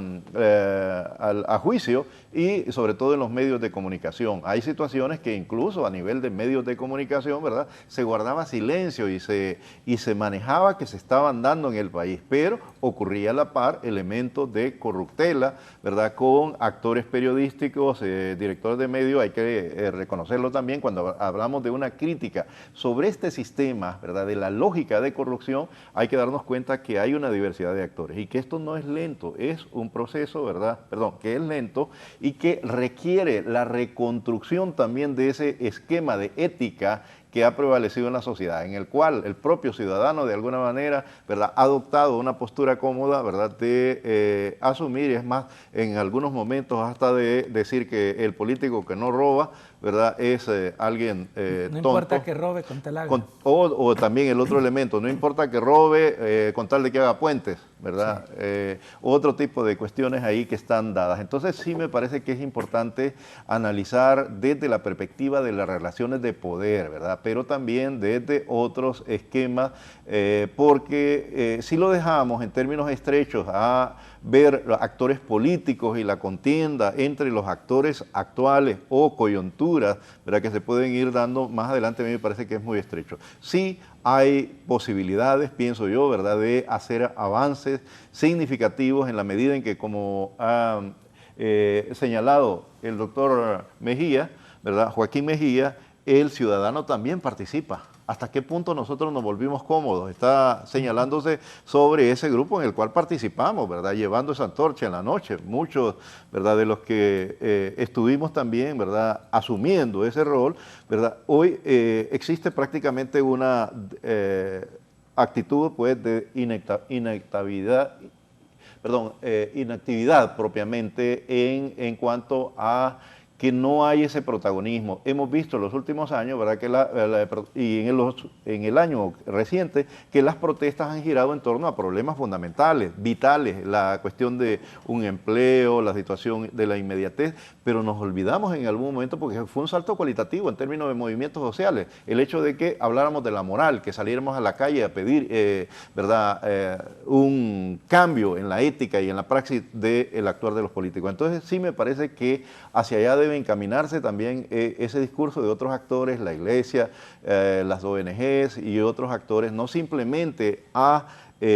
juicio, y sobre todo en los medios de comunicación. Hay situaciones que incluso a nivel de medios de comunicación, ¿verdad?, se guardaba silencio y se manejaba que se estaban dando en el país, pero ocurría a la par elementos de corruptela, ¿verdad?, con actores periodísticos, directores de medios. Hay que reconocerlo también cuando hablamos de una crítica sobre este sistema, ¿verdad?, de la lógica de corrupción. Hay que darnos cuenta que hay una diversidad de actores y que esto no es lento, es un proceso, ¿verdad?, que es lento y que requiere la reconstrucción también de ese esquema de ética que ha prevalecido en la sociedad, en el cual el propio ciudadano de alguna manera, ¿verdad?, ha adoptado una postura cómoda, ¿verdad?, de asumir, es más, en algunos momentos hasta de decir que el político que no roba, ¿verdad?, es alguien no tonto. importa que robe, con tal haga. O también el otro elemento, no importa que robe, con tal de que haga puentes, ¿verdad? Sí. Otro tipo de cuestiones ahí que están dadas. Entonces sí me parece que es importante analizar desde la perspectiva de las relaciones de poder, ¿verdad?, pero también desde otros esquemas, porque si lo dejamos en términos estrechos a ver los actores políticos y la contienda entre los actores actuales o coyunturas, ¿verdad?, que se pueden ir dando más adelante, a mí me parece que es muy estrecho. Sí hay posibilidades, pienso yo, ¿verdad?, de hacer avances significativos en la medida en que, como ha señalado el doctor Mejía, ¿verdad?, Joaquín Mejía, el ciudadano también participa. ¿Hasta qué punto nosotros nos volvimos cómodos? Está señalándose sobre ese grupo en el cual participamos, ¿verdad?, llevando esa antorcha en la noche. Muchos, ¿verdad?, de los que estuvimos también, ¿verdad?, asumiendo ese rol, ¿verdad?, hoy existe prácticamente una actitud, pues, de inactividad propiamente en cuanto a que no hay ese protagonismo. Hemos visto en los últimos años, ¿verdad?, y en el año reciente, que las protestas han girado en torno a problemas fundamentales, vitales, la cuestión de un empleo, la situación de la inmediatez, pero nos olvidamos en algún momento, porque fue un salto cualitativo en términos de movimientos sociales, el hecho de que habláramos de la moral, que saliéramos a la calle a pedir, ¿verdad?, un cambio en la ética y en la praxis del actuar de los políticos. Entonces sí me parece que hacia allá debe encaminarse también ese discurso de otros actores, la iglesia, las ONGs y otros actores, no simplemente a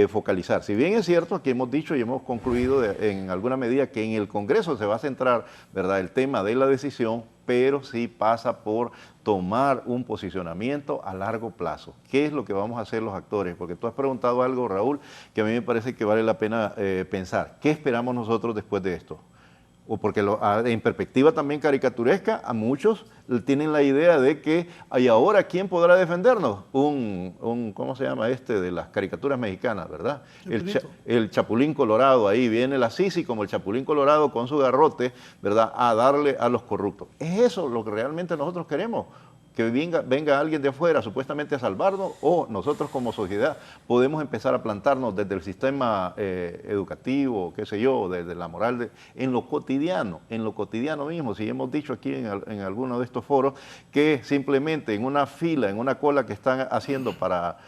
focalizar. Si bien es cierto, aquí hemos dicho y hemos concluido en alguna medida que en el Congreso se va a centrar, ¿verdad?, el tema de la decisión, pero sí pasa por tomar un posicionamiento a largo plazo. ¿Qué es lo que vamos a hacer los actores? Porque tú has preguntado algo, Raúl, que a mí me parece que vale la pena pensar. ¿Qué esperamos nosotros después de esto? O porque en perspectiva también caricaturesca, a muchos tienen la idea de que, ¿y ahora quién podrá defendernos? ¿Cómo se llama de las caricaturas mexicanas, verdad? El Chapulín Colorado, ahí viene la Sisi como el Chapulín Colorado con su garrote, ¿verdad?, a darle a los corruptos. ¿Es eso lo que realmente nosotros queremos? que venga alguien de afuera supuestamente a salvarnos, o nosotros como sociedad podemos empezar a plantarnos desde el sistema educativo, qué sé yo, desde la moral, en lo cotidiano mismo. Si hemos dicho aquí en alguno de estos foros que simplemente en una fila, en una cola que están haciendo para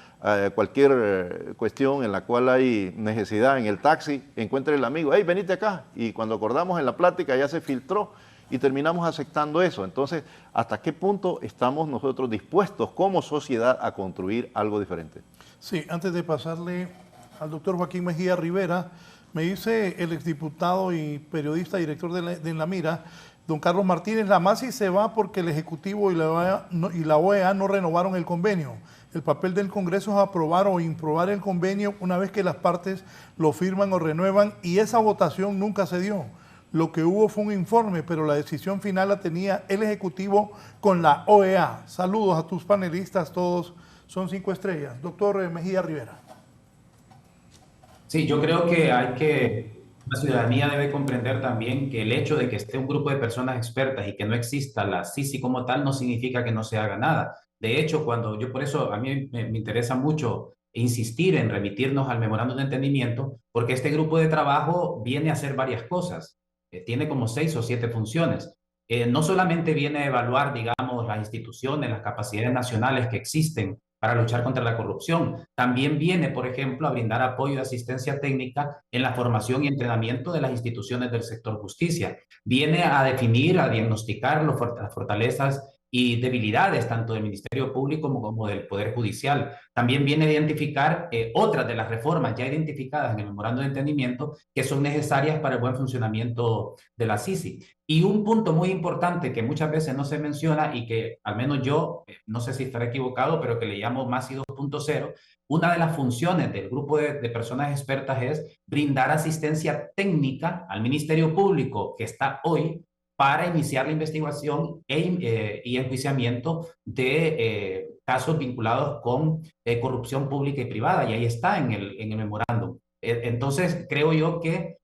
cualquier cuestión en la cual hay necesidad en el taxi, encuentre el amigo, hey, venite acá, y cuando acordamos en la plática ya se filtró, y terminamos aceptando eso. Entonces, ¿hasta qué punto estamos nosotros dispuestos como sociedad a construir algo diferente? Sí, antes de pasarle al doctor Joaquín Mejía Rivera, me dice el exdiputado y periodista, director de La Mira, don Carlos Martínez, la MASI se va porque el Ejecutivo y la OEA no renovaron el convenio. El papel del Congreso es aprobar o improbar el convenio una vez que las partes lo firman o renuevan, y esa votación nunca se dio. Lo que hubo fue un informe, pero la decisión final la tenía el Ejecutivo con la OEA. Saludos a tus panelistas, todos son 5 estrellas. Doctor Mejía Rivera. Sí, yo creo que la ciudadanía debe comprender también que el hecho de que esté un grupo de personas expertas y que no exista la CICI como tal no significa que no se haga nada. De hecho, por eso a mí me interesa mucho insistir en remitirnos al memorándum de entendimiento, porque este grupo de trabajo viene a hacer varias cosas. Tiene como 6 o 7 funciones. No solamente viene a evaluar, digamos, las instituciones, las capacidades nacionales que existen para luchar contra la corrupción. También viene, por ejemplo, a brindar apoyo y asistencia técnica en la formación y entrenamiento de las instituciones del sector justicia. Viene a definir, a diagnosticar las fortalezas y debilidades tanto del Ministerio Público como del Poder Judicial. También viene a identificar otras de las reformas ya identificadas en el memorándum de entendimiento que son necesarias para el buen funcionamiento de la CICI. Y un punto muy importante que muchas veces no se menciona y que al menos yo, no sé si estaré equivocado, pero que le llamo MASI 2.0, una de las funciones del grupo de personas expertas es brindar asistencia técnica al Ministerio Público que está hoy para iniciar la investigación y enjuiciamiento de casos vinculados con corrupción pública y privada, y ahí está en el memorándum. Entonces, creo yo que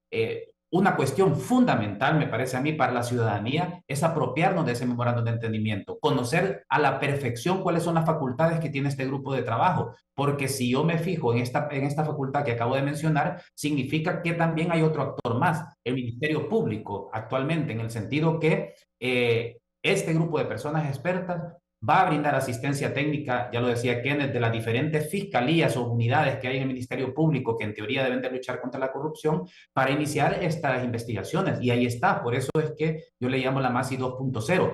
una cuestión fundamental, me parece a mí, para la ciudadanía es apropiarnos de ese memorándum de entendimiento, conocer a la perfección cuáles son las facultades que tiene este grupo de trabajo, porque si yo me fijo en esta facultad que acabo de mencionar, significa que también hay otro actor más, el Ministerio Público actualmente, en el sentido que este grupo de personas expertas va a brindar asistencia técnica, ya lo decía Kenneth, de las diferentes fiscalías o unidades que hay en el Ministerio Público que en teoría deben de luchar contra la corrupción para iniciar estas investigaciones. Y ahí está, por eso es que yo le llamo la MASI 2.0.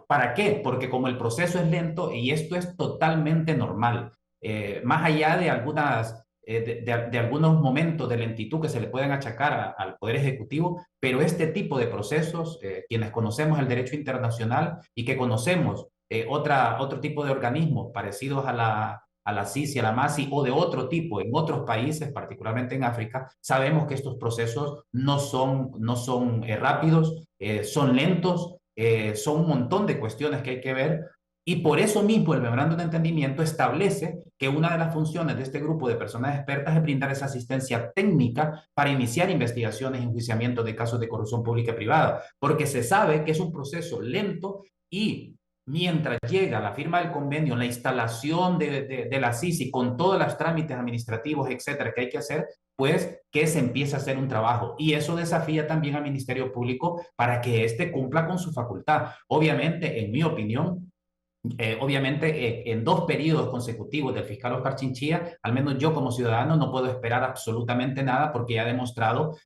¿Para qué? Porque como el proceso es lento y esto es totalmente normal, más allá de algunos momentos de lentitud que se le pueden achacar al Poder Ejecutivo, pero este tipo de procesos, quienes conocemos el derecho internacional y que conocemos otro tipo de organismos parecidos a la CICI, a la MASI o de otro tipo en otros países, particularmente en África, sabemos que estos procesos no son rápidos, son lentos, son un montón de cuestiones que hay que ver. Y por eso mismo el memorándum de entendimiento establece que una de las funciones de este grupo de personas expertas es brindar esa asistencia técnica para iniciar investigaciones y enjuiciamientos de casos de corrupción pública y privada, porque se sabe que es un proceso lento y mientras llega la firma del convenio, la instalación de la CICI con todos los trámites administrativos, etcétera, que hay que hacer, pues que se empiece a hacer un trabajo. Y eso desafía también al Ministerio Público para que éste cumpla con su facultad. Obviamente, en mi opinión, en 2 periodos consecutivos del fiscal Oscar Chinchilla, al menos yo como ciudadano no puedo esperar absolutamente nada porque ya ha demostrado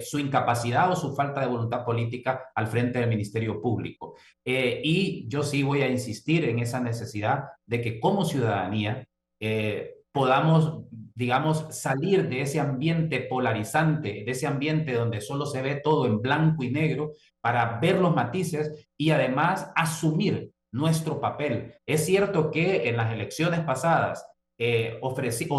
su incapacidad o su falta de voluntad política al frente del Ministerio Público. Y yo sí voy a insistir en esa necesidad de que como ciudadanía podamos, digamos, salir de ese ambiente polarizante, de ese ambiente donde solo se ve todo en blanco y negro, para ver los matices y además asumir nuestro papel. Es cierto que en las elecciones pasadas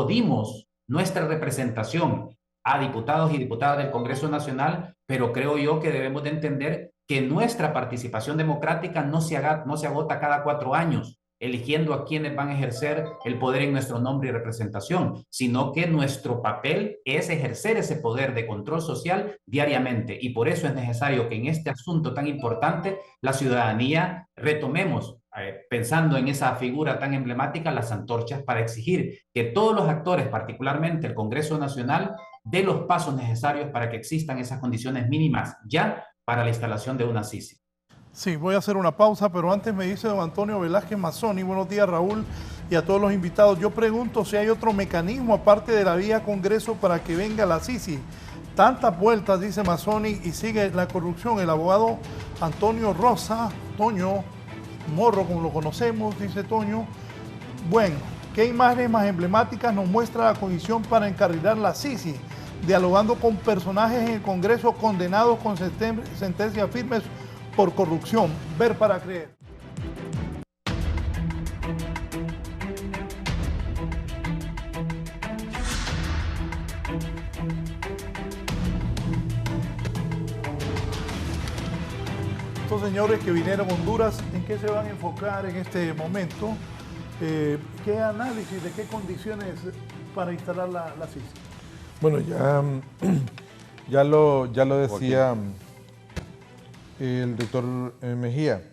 dimos nuestra representación a diputados y diputadas del Congreso Nacional, pero creo yo que debemos de entender que nuestra participación democrática no se agota cada 4 años, eligiendo a quienes van a ejercer el poder en nuestro nombre y representación, sino que nuestro papel es ejercer ese poder de control social diariamente. Y por eso es necesario que en este asunto tan importante la ciudadanía retomemos pensando en esa figura tan emblemática, las antorchas, para exigir que todos los actores, particularmente el Congreso Nacional, dé los pasos necesarios para que existan esas condiciones mínimas ya para la instalación de una CICI. Sí, voy a hacer una pausa, pero antes me dice don Antonio Velázquez Mazzoni, buenos días Raúl y a todos los invitados. Yo pregunto si hay otro mecanismo aparte de la vía Congreso para que venga la CICI. Tantas vueltas, dice Mazzoni, y sigue la corrupción. El abogado Antonio Rosa, Toño Morro, como lo conocemos, dice Toño. Bueno, ¿qué imágenes más emblemáticas nos muestra la comisión para encarrilar la CICI? Dialogando con personajes en el Congreso condenados con sentencias firmes por corrupción. Ver para creer. Estos señores que vinieron a Honduras, ¿en qué se van a enfocar en este momento? ¿Qué análisis, de qué condiciones para instalar la CICI? Bueno, ya lo decía el doctor Mejía.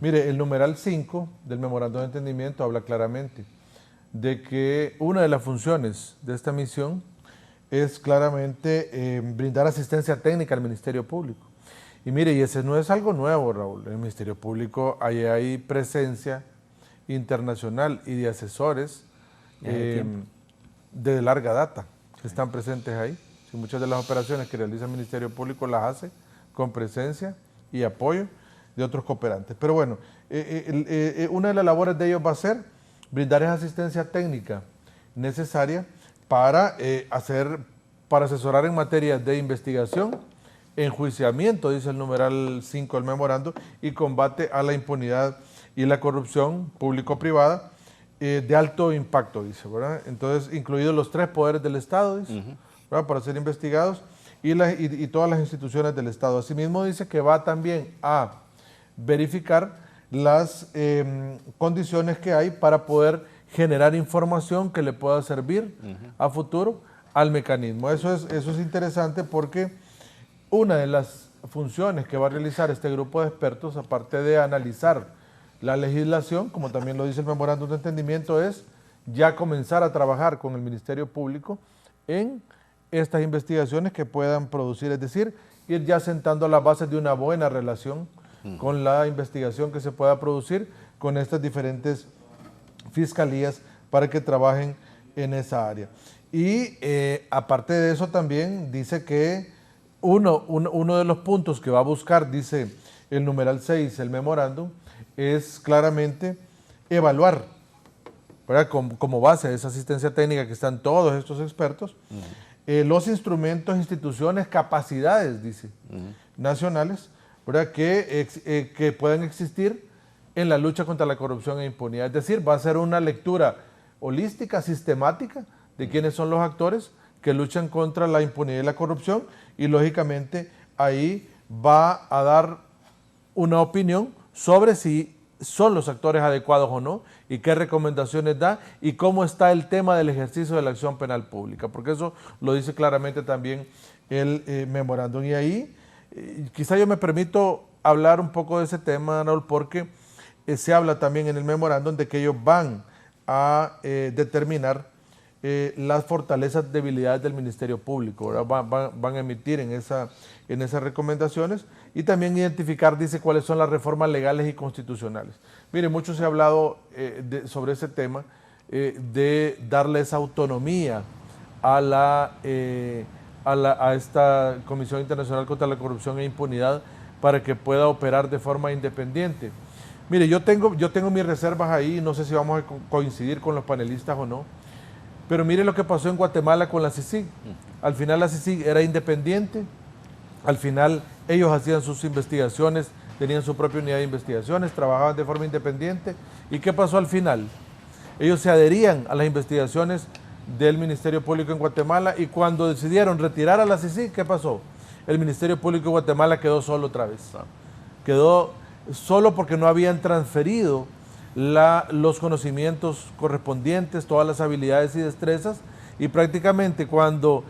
Mire, el numeral 5 del Memorándum de Entendimiento habla claramente de que una de las funciones de esta misión es claramente brindar asistencia técnica al Ministerio Público. Y mire, y ese no es algo nuevo, Raúl. En el Ministerio Público hay presencia internacional y de asesores de larga data que están presentes ahí. Y muchas de las operaciones que realiza el Ministerio Público las hace con presencia y apoyo de otros cooperantes. Pero bueno, una de las labores de ellos va a ser brindar esa asistencia técnica necesaria para asesorar en materia de investigación, enjuiciamiento, dice el numeral 5 del memorando, y combate a la impunidad y la corrupción público-privada de alto impacto, dice, ¿verdad? Entonces, incluidos los 3 poderes del Estado, dice, ¿verdad? Para ser investigados, y todas las instituciones del Estado. Asimismo, dice que va también a verificar las condiciones que hay para poder generar información que le pueda servir a futuro al mecanismo. Eso es interesante porque una de las funciones que va a realizar este grupo de expertos, aparte de analizar la legislación, como también lo dice el Memorándum de Entendimiento, es ya comenzar a trabajar con el Ministerio Público en estas investigaciones que puedan producir, es decir, ir ya sentando las bases de una buena relación con la investigación que se pueda producir con estas diferentes fiscalías para que trabajen en esa área. Y aparte de eso también dice que uno de los puntos que va a buscar, dice el numeral 6, el memorándum, es claramente evaluar, ¿verdad? Como base de esa asistencia técnica que están todos estos expertos, los instrumentos, instituciones, capacidades, dice, nacionales, ¿verdad? Que puedan existir en la lucha contra la corrupción e impunidad. Es decir, va a ser una lectura holística, sistemática, de quiénes son los actores que luchan contra la impunidad y la corrupción, y lógicamente ahí va a dar una opinión sobre si son los actores adecuados o no, y qué recomendaciones da, y cómo está el tema del ejercicio de la acción penal pública, porque eso lo dice claramente también el memorándum. Y ahí quizá yo me permito hablar un poco de ese tema, Raúl, porque se habla también en el memorándum de que ellos van a determinar las fortalezas, debilidades del Ministerio Público, van a emitir en esas recomendaciones, y también identificar, dice, cuáles son las reformas legales y constitucionales. Mire, mucho se ha hablado sobre ese tema, de darle esa autonomía a esta Comisión Internacional contra la Corrupción e Impunidad para que pueda operar de forma independiente. Mire, yo tengo mis reservas ahí, no sé si vamos a coincidir con los panelistas o no, pero mire lo que pasó en Guatemala con la CICIG. Al final la CICIG era independiente, al final ellos hacían sus investigaciones, tenían su propia unidad de investigaciones, trabajaban de forma independiente. ¿Y qué pasó al final? Ellos se adherían a las investigaciones del Ministerio Público en Guatemala, y cuando decidieron retirar a la CICIG, ¿qué pasó? El Ministerio Público de Guatemala quedó solo otra vez. Quedó solo porque no habían transferido los conocimientos correspondientes, todas las habilidades y destrezas, y prácticamente cuando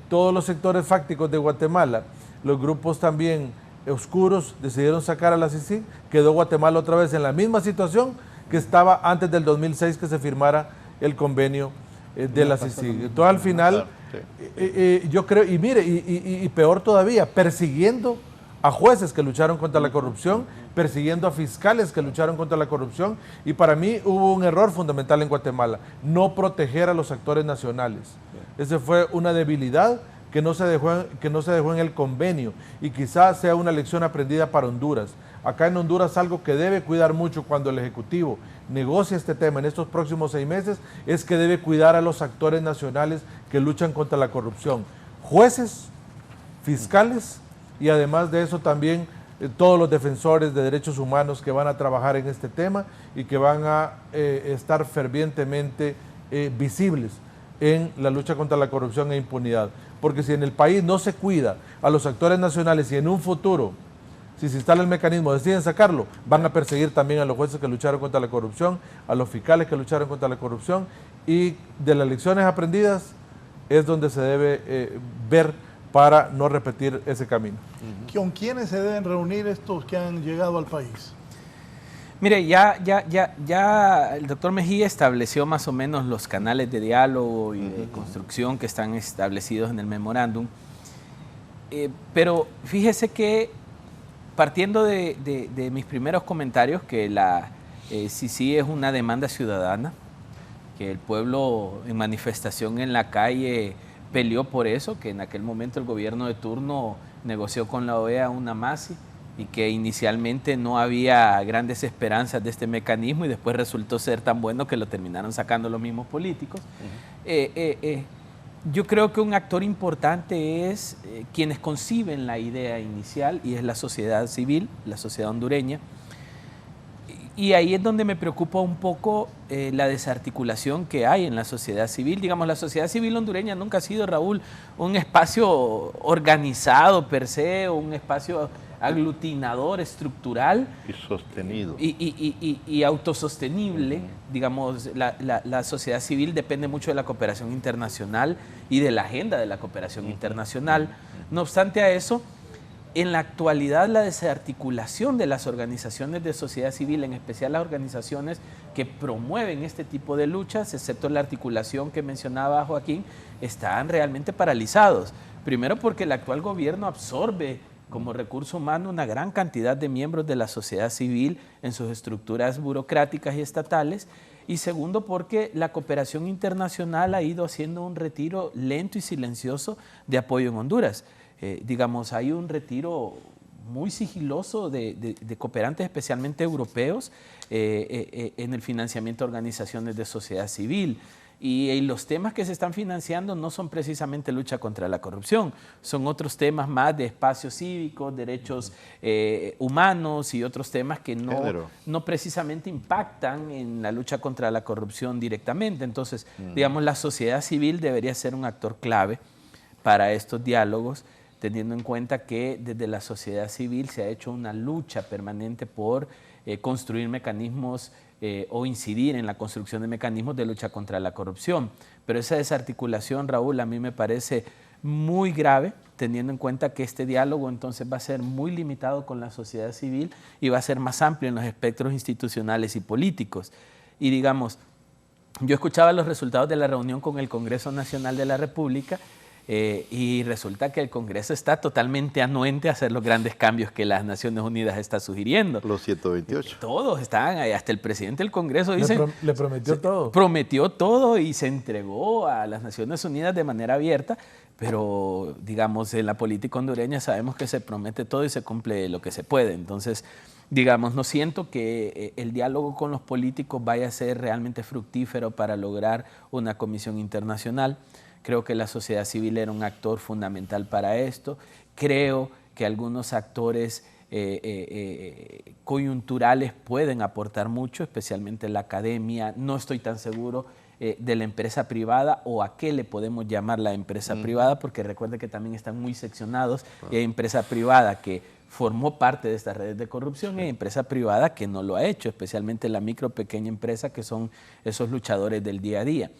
todos los sectores fácticos de Guatemala, los grupos también oscuros, decidieron sacar a la CICIG, quedó Guatemala otra vez en la misma situación que estaba antes del 2006 que se firmara el convenio de la CICIG. Entonces al final, yo creo, y mire, y peor todavía, persiguiendo a jueces que lucharon contra la corrupción, persiguiendo a fiscales que lucharon contra la corrupción, y para mí hubo un error fundamental en Guatemala, no proteger a los actores nacionales. Esa fue una debilidad que no se dejó en el convenio, y quizás sea una lección aprendida para Honduras. Acá en Honduras algo que debe cuidar mucho cuando el Ejecutivo negocia este tema en estos próximos 6 meses es que debe cuidar a los actores nacionales que luchan contra la corrupción. Jueces, fiscales y además de eso también todos los defensores de derechos humanos que van a trabajar en este tema y que van a estar fervientemente visibles en la lucha contra la corrupción e impunidad. Porque si en el país no se cuida a los actores nacionales y en un futuro, si se instala el mecanismo, deciden sacarlo, van a perseguir también a los jueces que lucharon contra la corrupción, a los fiscales que lucharon contra la corrupción, y de las lecciones aprendidas es donde se debe ver para no repetir ese camino. ¿Con quiénes se deben reunir estos que han llegado al país? Mire, ya el doctor Mejía estableció más o menos los canales de diálogo y de construcción que están establecidos en el memorándum, pero fíjese que partiendo de mis primeros comentarios, que la CICIG es una demanda ciudadana, que el pueblo en manifestación en la calle peleó por eso, que en aquel momento el gobierno de turno negoció con la OEA una MASI y que inicialmente no había grandes esperanzas de este mecanismo y después resultó ser tan bueno que lo terminaron sacando los mismos políticos. Yo creo que un actor importante es quienes conciben la idea inicial y es la sociedad civil, la sociedad hondureña. Y ahí es donde me preocupa un poco la desarticulación que hay en la sociedad civil. Digamos, la sociedad civil hondureña nunca ha sido, Raúl, un espacio organizado per se, un espacio aglutinador, estructural. Y sostenido. Y autosostenible. Digamos, la sociedad civil depende mucho de la cooperación internacional y de la agenda de la cooperación internacional. No obstante a eso, en la actualidad la desarticulación de las organizaciones de sociedad civil, en especial las organizaciones que promueven este tipo de luchas, excepto la articulación que mencionaba Joaquín, están realmente paralizados. Primero porque el actual gobierno absorbe como recurso humano una gran cantidad de miembros de la sociedad civil en sus estructuras burocráticas y estatales, y segundo porque la cooperación internacional ha ido haciendo un retiro lento y silencioso de apoyo en Honduras. Digamos, hay un retiro muy sigiloso de cooperantes, especialmente europeos, en el financiamiento de organizaciones de sociedad civil. Y los temas que se están financiando no son precisamente lucha contra la corrupción, son otros temas más de espacios cívicos, derechos humanos y otros temas que no precisamente impactan en la lucha contra la corrupción directamente. Entonces, digamos, la sociedad civil debería ser un actor clave para estos diálogos, teniendo en cuenta que desde la sociedad civil se ha hecho una lucha permanente por construir mecanismos o incidir en la construcción de mecanismos de lucha contra la corrupción. Pero esa desarticulación, Raúl, a mí me parece muy grave, teniendo en cuenta que este diálogo entonces va a ser muy limitado con la sociedad civil y va a ser más amplio en los espectros institucionales y políticos. Y digamos, yo escuchaba los resultados de la reunión con el Congreso Nacional de la República y resulta que el Congreso está totalmente anuente a hacer los grandes cambios que las Naciones Unidas está sugiriendo. Los 128. Todos están, hasta el presidente del Congreso dice... Le prometió todo. Prometió todo y se entregó a las Naciones Unidas de manera abierta, pero digamos, en la política hondureña sabemos que se promete todo y se cumple lo que se puede. Entonces, digamos, no siento que el diálogo con los políticos vaya a ser realmente fructífero para lograr una comisión internacional. Creo que la sociedad civil era un actor fundamental para esto. Creo que algunos actores coyunturales pueden aportar mucho, especialmente la academia. No estoy tan seguro de la empresa privada o a qué le podemos llamar la empresa privada, porque recuerde que también están muy seccionados y hay empresa privada que formó parte de estas redes de corrupción y hay empresa privada que no lo ha hecho, especialmente la micro, pequeña empresa, que son esos luchadores del día a día.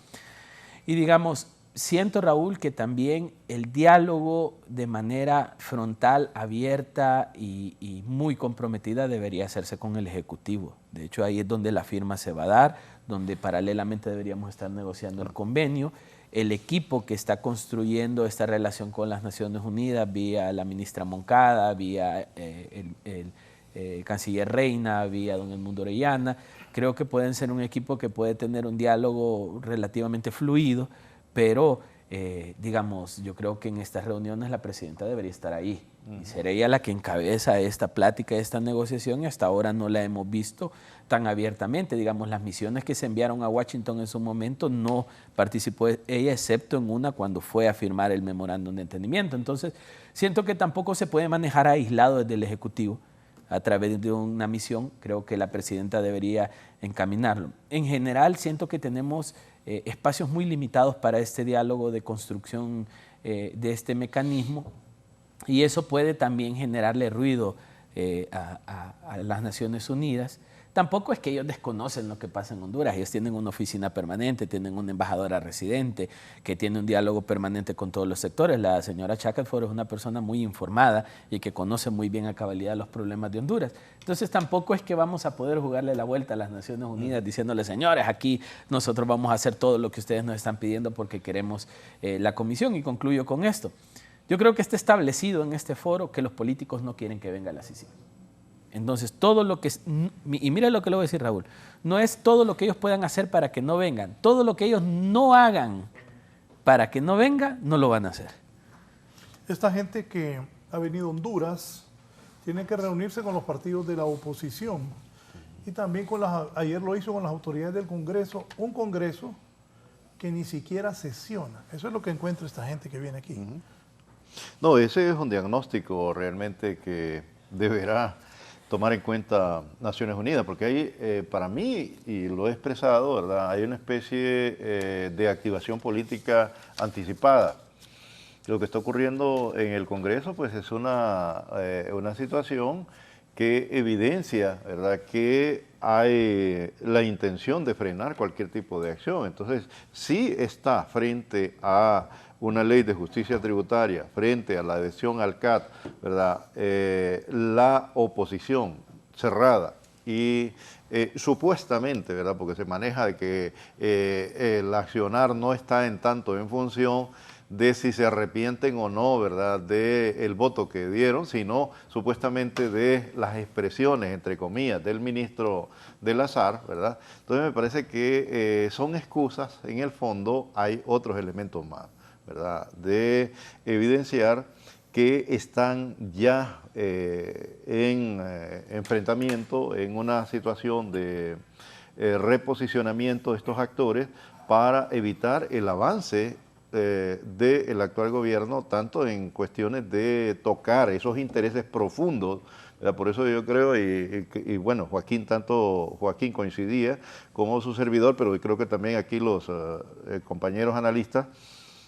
Y digamos, siento, Raúl, que también el diálogo de manera frontal, abierta y muy comprometida debería hacerse con el Ejecutivo. De hecho, ahí es donde la firma se va a dar, donde paralelamente deberíamos estar negociando el convenio. El equipo que está construyendo esta relación con las Naciones Unidas, vía la ministra Moncada, vía el canciller Reina, vía don Edmundo Orellana, creo que pueden ser un equipo que puede tener un diálogo relativamente fluido, pero digamos, yo creo que en estas reuniones la presidenta debería estar ahí y ser ella la que encabeza esta plática, esta negociación, y hasta ahora no la hemos visto tan abiertamente. Digamos, las misiones que se enviaron a Washington en su momento no participó ella, excepto en una cuando fue a firmar el memorándum de entendimiento. Entonces, siento que tampoco se puede manejar aislado desde el Ejecutivo a través de una misión. Creo que la presidenta debería encaminarlo. En general, siento que tenemos espacios muy limitados para este diálogo de construcción de este mecanismo, y eso puede también generarle ruido a las Naciones Unidas. Tampoco es que ellos desconocen lo que pasa en Honduras. Ellos tienen una oficina permanente, tienen una embajadora residente que tiene un diálogo permanente con todos los sectores. La señora Shackelford es una persona muy informada y que conoce muy bien a cabalidad los problemas de Honduras. Entonces tampoco es que vamos a poder jugarle la vuelta a las Naciones Unidas diciéndole, señores, aquí nosotros vamos a hacer todo lo que ustedes nos están pidiendo porque queremos la comisión. Y concluyo con esto. Yo creo que está establecido en este foro que los políticos no quieren que venga la CICIG. Entonces, todo lo que... Y mira lo que le voy a decir, Raúl. No es todo lo que ellos puedan hacer para que no vengan. Todo lo que ellos no hagan para que no venga, no lo van a hacer. Esta gente que ha venido a Honduras tiene que reunirse con los partidos de la oposición. Y también ayer lo hizo con las autoridades del Congreso. Un Congreso que ni siquiera sesiona. Eso es lo que encuentra esta gente que viene aquí. No, ese es un diagnóstico realmente que deberá tomar en cuenta Naciones Unidas, porque hay, para mí, y lo he expresado, ¿verdad?, hay una especie de activación política anticipada. Lo que está ocurriendo en el Congreso, pues, es una situación que evidencia, ¿verdad?, que hay la intención de frenar cualquier tipo de acción. Entonces, sí está frente a una ley de justicia tributaria, frente a la adhesión al CAT, ¿verdad?, la oposición cerrada y supuestamente, ¿verdad?, porque se maneja de que el accionar no está en tanto en función de si se arrepienten o no, ¿verdad?, del voto que dieron, sino supuestamente de las expresiones, entre comillas, del ministro del Azar, ¿verdad? Entonces me parece que son excusas. En el fondo hay otros elementos más, ¿verdad?, de evidenciar que están ya en enfrentamiento, en una situación de reposicionamiento de estos actores para evitar el avance del actual gobierno, tanto en cuestiones de tocar esos intereses profundos, ¿verdad? Por eso yo creo, y bueno, Joaquín coincidía como su servidor, pero creo que también aquí los compañeros analistas,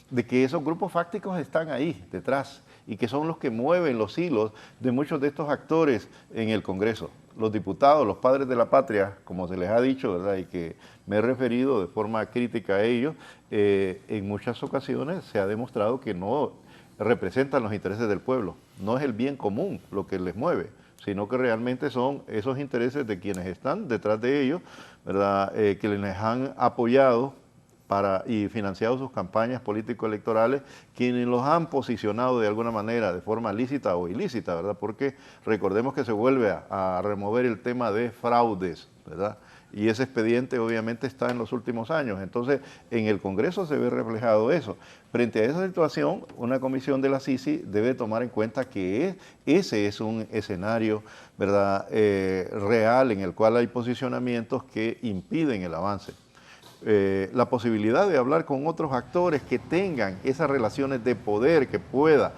de que esos grupos fácticos están ahí detrás y que son los que mueven los hilos de muchos de estos actores en el Congreso. Los diputados, los padres de la patria, como se les ha dicho, ¿verdad?, y que me he referido de forma crítica a ellos, en muchas ocasiones se ha demostrado que no representan los intereses del pueblo. No es el bien común lo que les mueve, sino que realmente son esos intereses de quienes están detrás de ellos, ¿verdad?, que les han apoyado y financiado sus campañas político-electorales, quienes los han posicionado de alguna manera, de forma lícita o ilícita, ¿verdad? Porque recordemos que se vuelve a remover el tema de fraudes, ¿verdad? Y ese expediente obviamente está en los últimos años. Entonces, en el Congreso se ve reflejado eso. Frente a esa situación, una comisión de la CICIG debe tomar en cuenta que ese es un escenario, ¿verdad?, real, en el cual hay posicionamientos que impiden el avance. La posibilidad de hablar con otros actores que tengan esas relaciones de poder, que pueda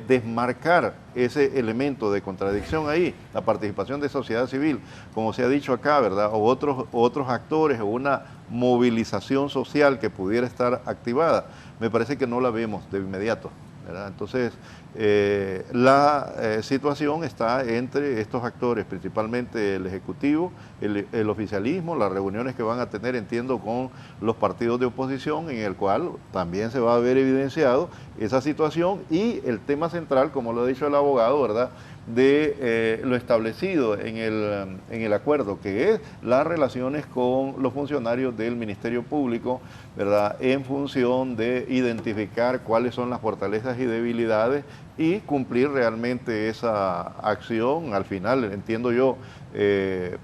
desmarcar ese elemento de contradicción ahí, la participación de sociedad civil, como se ha dicho acá, ¿verdad?, o otros actores, o una movilización social que pudiera estar activada, me parece que no la vemos de inmediato, ¿verdad? Entonces, La situación está entre estos actores, principalmente el Ejecutivo, el oficialismo, las reuniones que van a tener, entiendo, con los partidos de oposición, en el cual también se va a ver evidenciado esa situación y el tema central, como lo ha dicho el abogado, ¿verdad?, de lo establecido en el acuerdo, que es las relaciones con los funcionarios del Ministerio Público, ¿verdad?, en función de identificar cuáles son las fortalezas y debilidades y cumplir realmente esa acción. Al final, entiendo yo,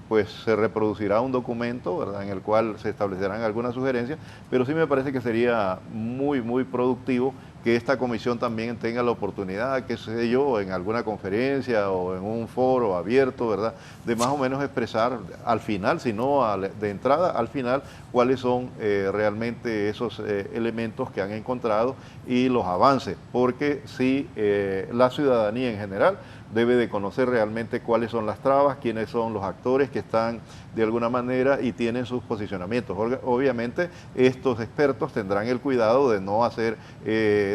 pues se reproducirá un documento, ¿verdad?, en el cual se establecerán algunas sugerencias, pero sí me parece que sería muy, muy productivo que esta comisión también tenga la oportunidad, qué sé yo, en alguna conferencia o en un foro abierto, ¿verdad?, de más o menos expresar al final, si no de entrada, al final, cuáles son realmente esos elementos que han encontrado y los avances, porque sí, la ciudadanía en general debe de conocer realmente cuáles son las trabas, quiénes son los actores que están de alguna manera y tienen sus posicionamientos. Obviamente estos expertos tendrán el cuidado de no hacer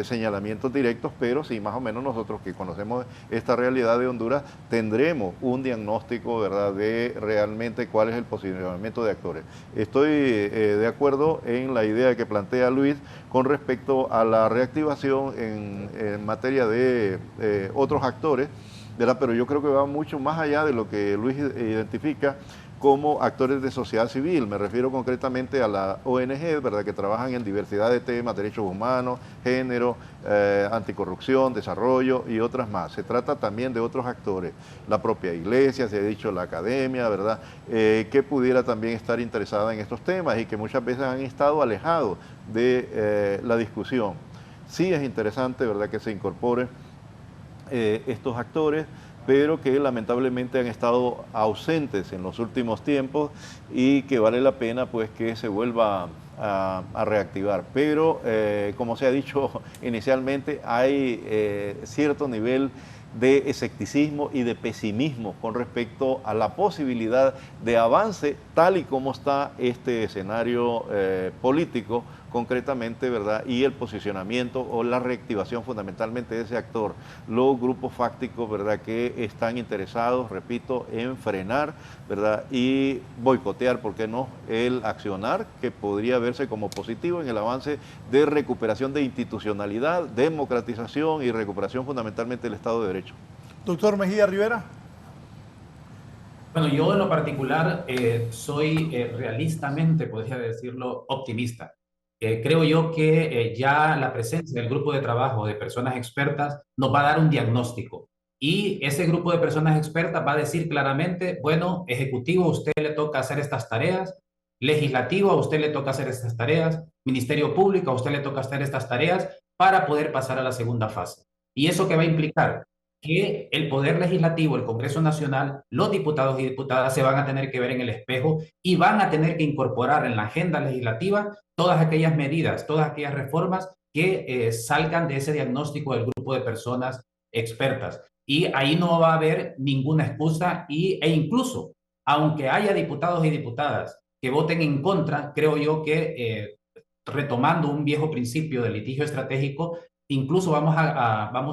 señalamientos directos, pero sí más o menos nosotros que conocemos esta realidad de Honduras tendremos un diagnóstico, ¿verdad?, de realmente cuál es el posicionamiento de actores. Estoy de acuerdo en la idea que plantea Luis con respecto a la reactivación en materia de otros actores, ¿verdad?, pero yo creo que va mucho más allá de lo que Luis identifica como actores de sociedad civil. Me refiero concretamente a la ONG, ¿verdad?, que trabajan en diversidad de temas, derechos humanos, género, anticorrupción, desarrollo y otras más. Se trata también de otros actores, la propia iglesia, se ha dicho la academia, ¿verdad?, que pudiera también estar interesada en estos temas y que muchas veces han estado alejados de la discusión. Sí es interesante, ¿verdad?, que se incorpore estos actores, pero que lamentablemente han estado ausentes en los últimos tiempos y que vale la pena pues que se vuelva a reactivar. Pero como se ha dicho inicialmente, hay cierto nivel de escepticismo y de pesimismo con respecto a la posibilidad de avance tal y como está este escenario político concretamente, ¿verdad?, y el posicionamiento o la reactivación fundamentalmente de ese actor, los grupos fácticos, ¿verdad?, que están interesados, repito, en frenar, ¿verdad?, y boicotear, ¿por qué no?, el accionar que podría verse como positivo en el avance de recuperación de institucionalidad, democratización y recuperación fundamentalmente del Estado de Derecho. Doctor Mejía Rivera. Bueno, yo en lo particular soy realistamente, podría decirlo, optimista. Creo yo que ya la presencia del grupo de trabajo de personas expertas nos va a dar un diagnóstico y ese grupo de personas expertas va a decir claramente, bueno, ejecutivo, a usted le toca hacer estas tareas, legislativo, a usted le toca hacer estas tareas, ministerio público, a usted le toca hacer estas tareas para poder pasar a la segunda fase. ¿Y eso qué va a implicar? Que el Poder Legislativo, el Congreso Nacional, los diputados y diputadas se van a tener que ver en el espejo y van a tener que incorporar en la agenda legislativa todas aquellas medidas, todas aquellas reformas que salgan de ese diagnóstico del grupo de personas expertas. Y ahí no va a haber ninguna excusa e incluso, aunque haya diputados y diputadas que voten en contra, creo yo que retomando un viejo principio del litigio estratégico, incluso vamos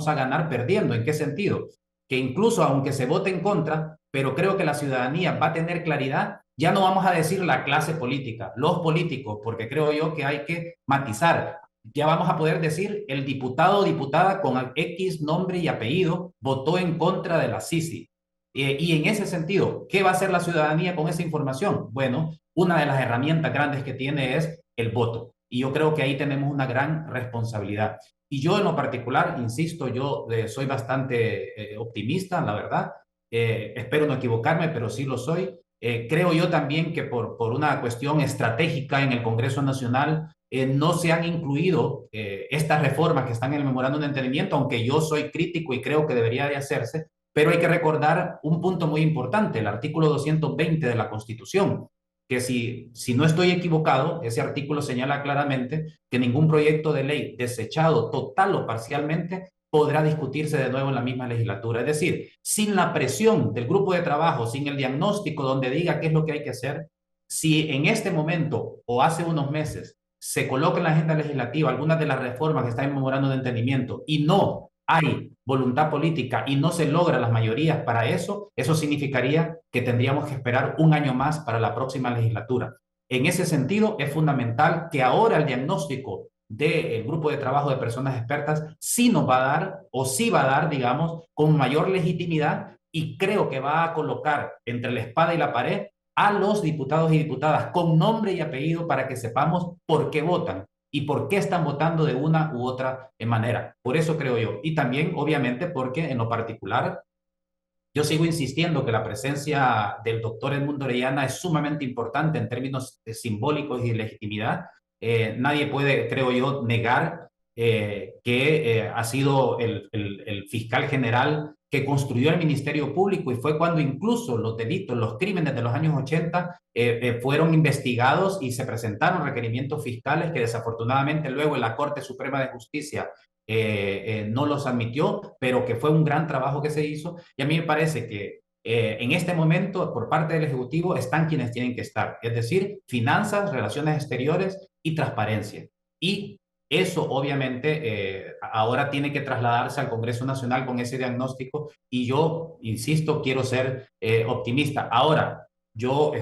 a ganar perdiendo. ¿En qué sentido? Que incluso aunque se vote en contra, pero creo que la ciudadanía va a tener claridad, ya no vamos a decir la clase política, los políticos, porque creo yo que hay que matizar. Ya vamos a poder decir el diputado o diputada con X nombre y apellido votó en contra de la Sisi. Y en ese sentido, ¿qué va a hacer la ciudadanía con esa información? Bueno, una de las herramientas grandes que tiene es el voto. Y yo creo que ahí tenemos una gran responsabilidad. Y yo en lo particular, insisto, yo soy bastante optimista, la verdad. Espero no equivocarme, pero sí lo soy. Creo yo también que por una cuestión estratégica en el Congreso Nacional no se han incluido estas reformas que están en el memorándum de entendimiento, aunque yo soy crítico y creo que debería de hacerse, pero hay que recordar un punto muy importante, el artículo 220 de la Constitución, que si no estoy equivocado, ese artículo señala claramente que ningún proyecto de ley desechado total o parcialmente podrá discutirse de nuevo en la misma legislatura. Es decir, sin la presión del grupo de trabajo, sin el diagnóstico donde diga qué es lo que hay que hacer, si en este momento o hace unos meses se coloca en la agenda legislativa algunas de las reformas que están en memorando de entendimiento y no hay voluntad política y no se logra las mayorías para eso, eso significaría que tendríamos que esperar un año más para la próxima legislatura. En ese sentido, es fundamental que ahora el diagnóstico del grupo de trabajo de personas expertas sí nos va a dar, o sí va a dar, digamos, con mayor legitimidad, y creo que va a colocar entre la espada y la pared a los diputados y diputadas con nombre y apellido para que sepamos por qué votan y por qué están votando de una u otra manera. Por eso creo yo. Y también, obviamente, porque en lo particular, yo sigo insistiendo que la presencia del doctor Edmundo Orellana es sumamente importante en términos simbólicos y de legitimidad. Nadie puede, creo yo, negar que ha sido el fiscal general que construyó el Ministerio Público, y fue cuando incluso los delitos, los crímenes de los años 80 fueron investigados y se presentaron requerimientos fiscales que desafortunadamente luego en la Corte Suprema de Justicia no los admitió, pero que fue un gran trabajo que se hizo. Y a mí me parece que en este momento, por parte del Ejecutivo, están quienes tienen que estar, es decir, finanzas, relaciones exteriores y transparencia. Y eso, obviamente, ahora tiene que trasladarse al Congreso Nacional con ese diagnóstico, y yo, insisto, quiero ser optimista. Ahora, yo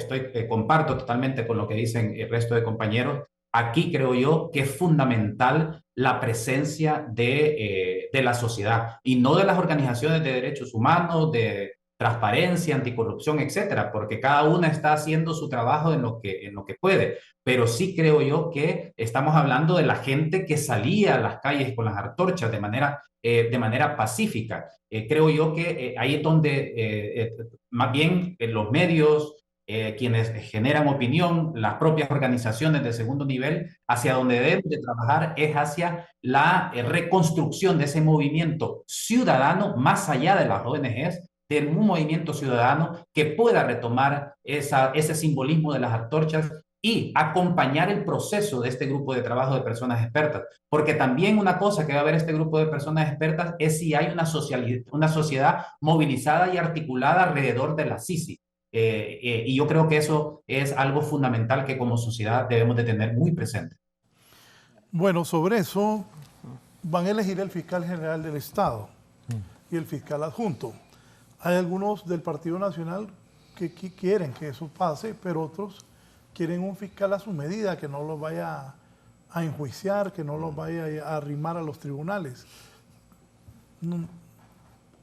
comparto totalmente con lo que dicen el resto de compañeros. Aquí creo yo que es fundamental la presencia de la sociedad, y no de las organizaciones de derechos humanos, de transparencia, anticorrupción, etcétera, porque cada una está haciendo su trabajo en lo que puede. Pero sí creo yo que estamos hablando de la gente que salía a las calles con las antorchas de manera pacífica. Creo yo que ahí es donde más bien los medios, quienes generan opinión, las propias organizaciones de segundo nivel, hacia donde deben de trabajar es hacia la reconstrucción de ese movimiento ciudadano, más allá de las ONGs, de un movimiento ciudadano que pueda retomar ese simbolismo de las antorchas y acompañar el proceso de este grupo de trabajo de personas expertas. Porque también una cosa que va a ver este grupo de personas expertas es si hay una sociedad movilizada y articulada alrededor de la CICI. Y yo creo que eso es algo fundamental que como sociedad debemos de tener muy presente. Bueno, sobre eso van a elegir el fiscal general del Estado y el fiscal adjunto. Hay algunos del Partido Nacional que quieren que eso pase, pero otros quieren un fiscal a su medida, que no los vaya a enjuiciar, que no los vaya a arrimar a los tribunales. No,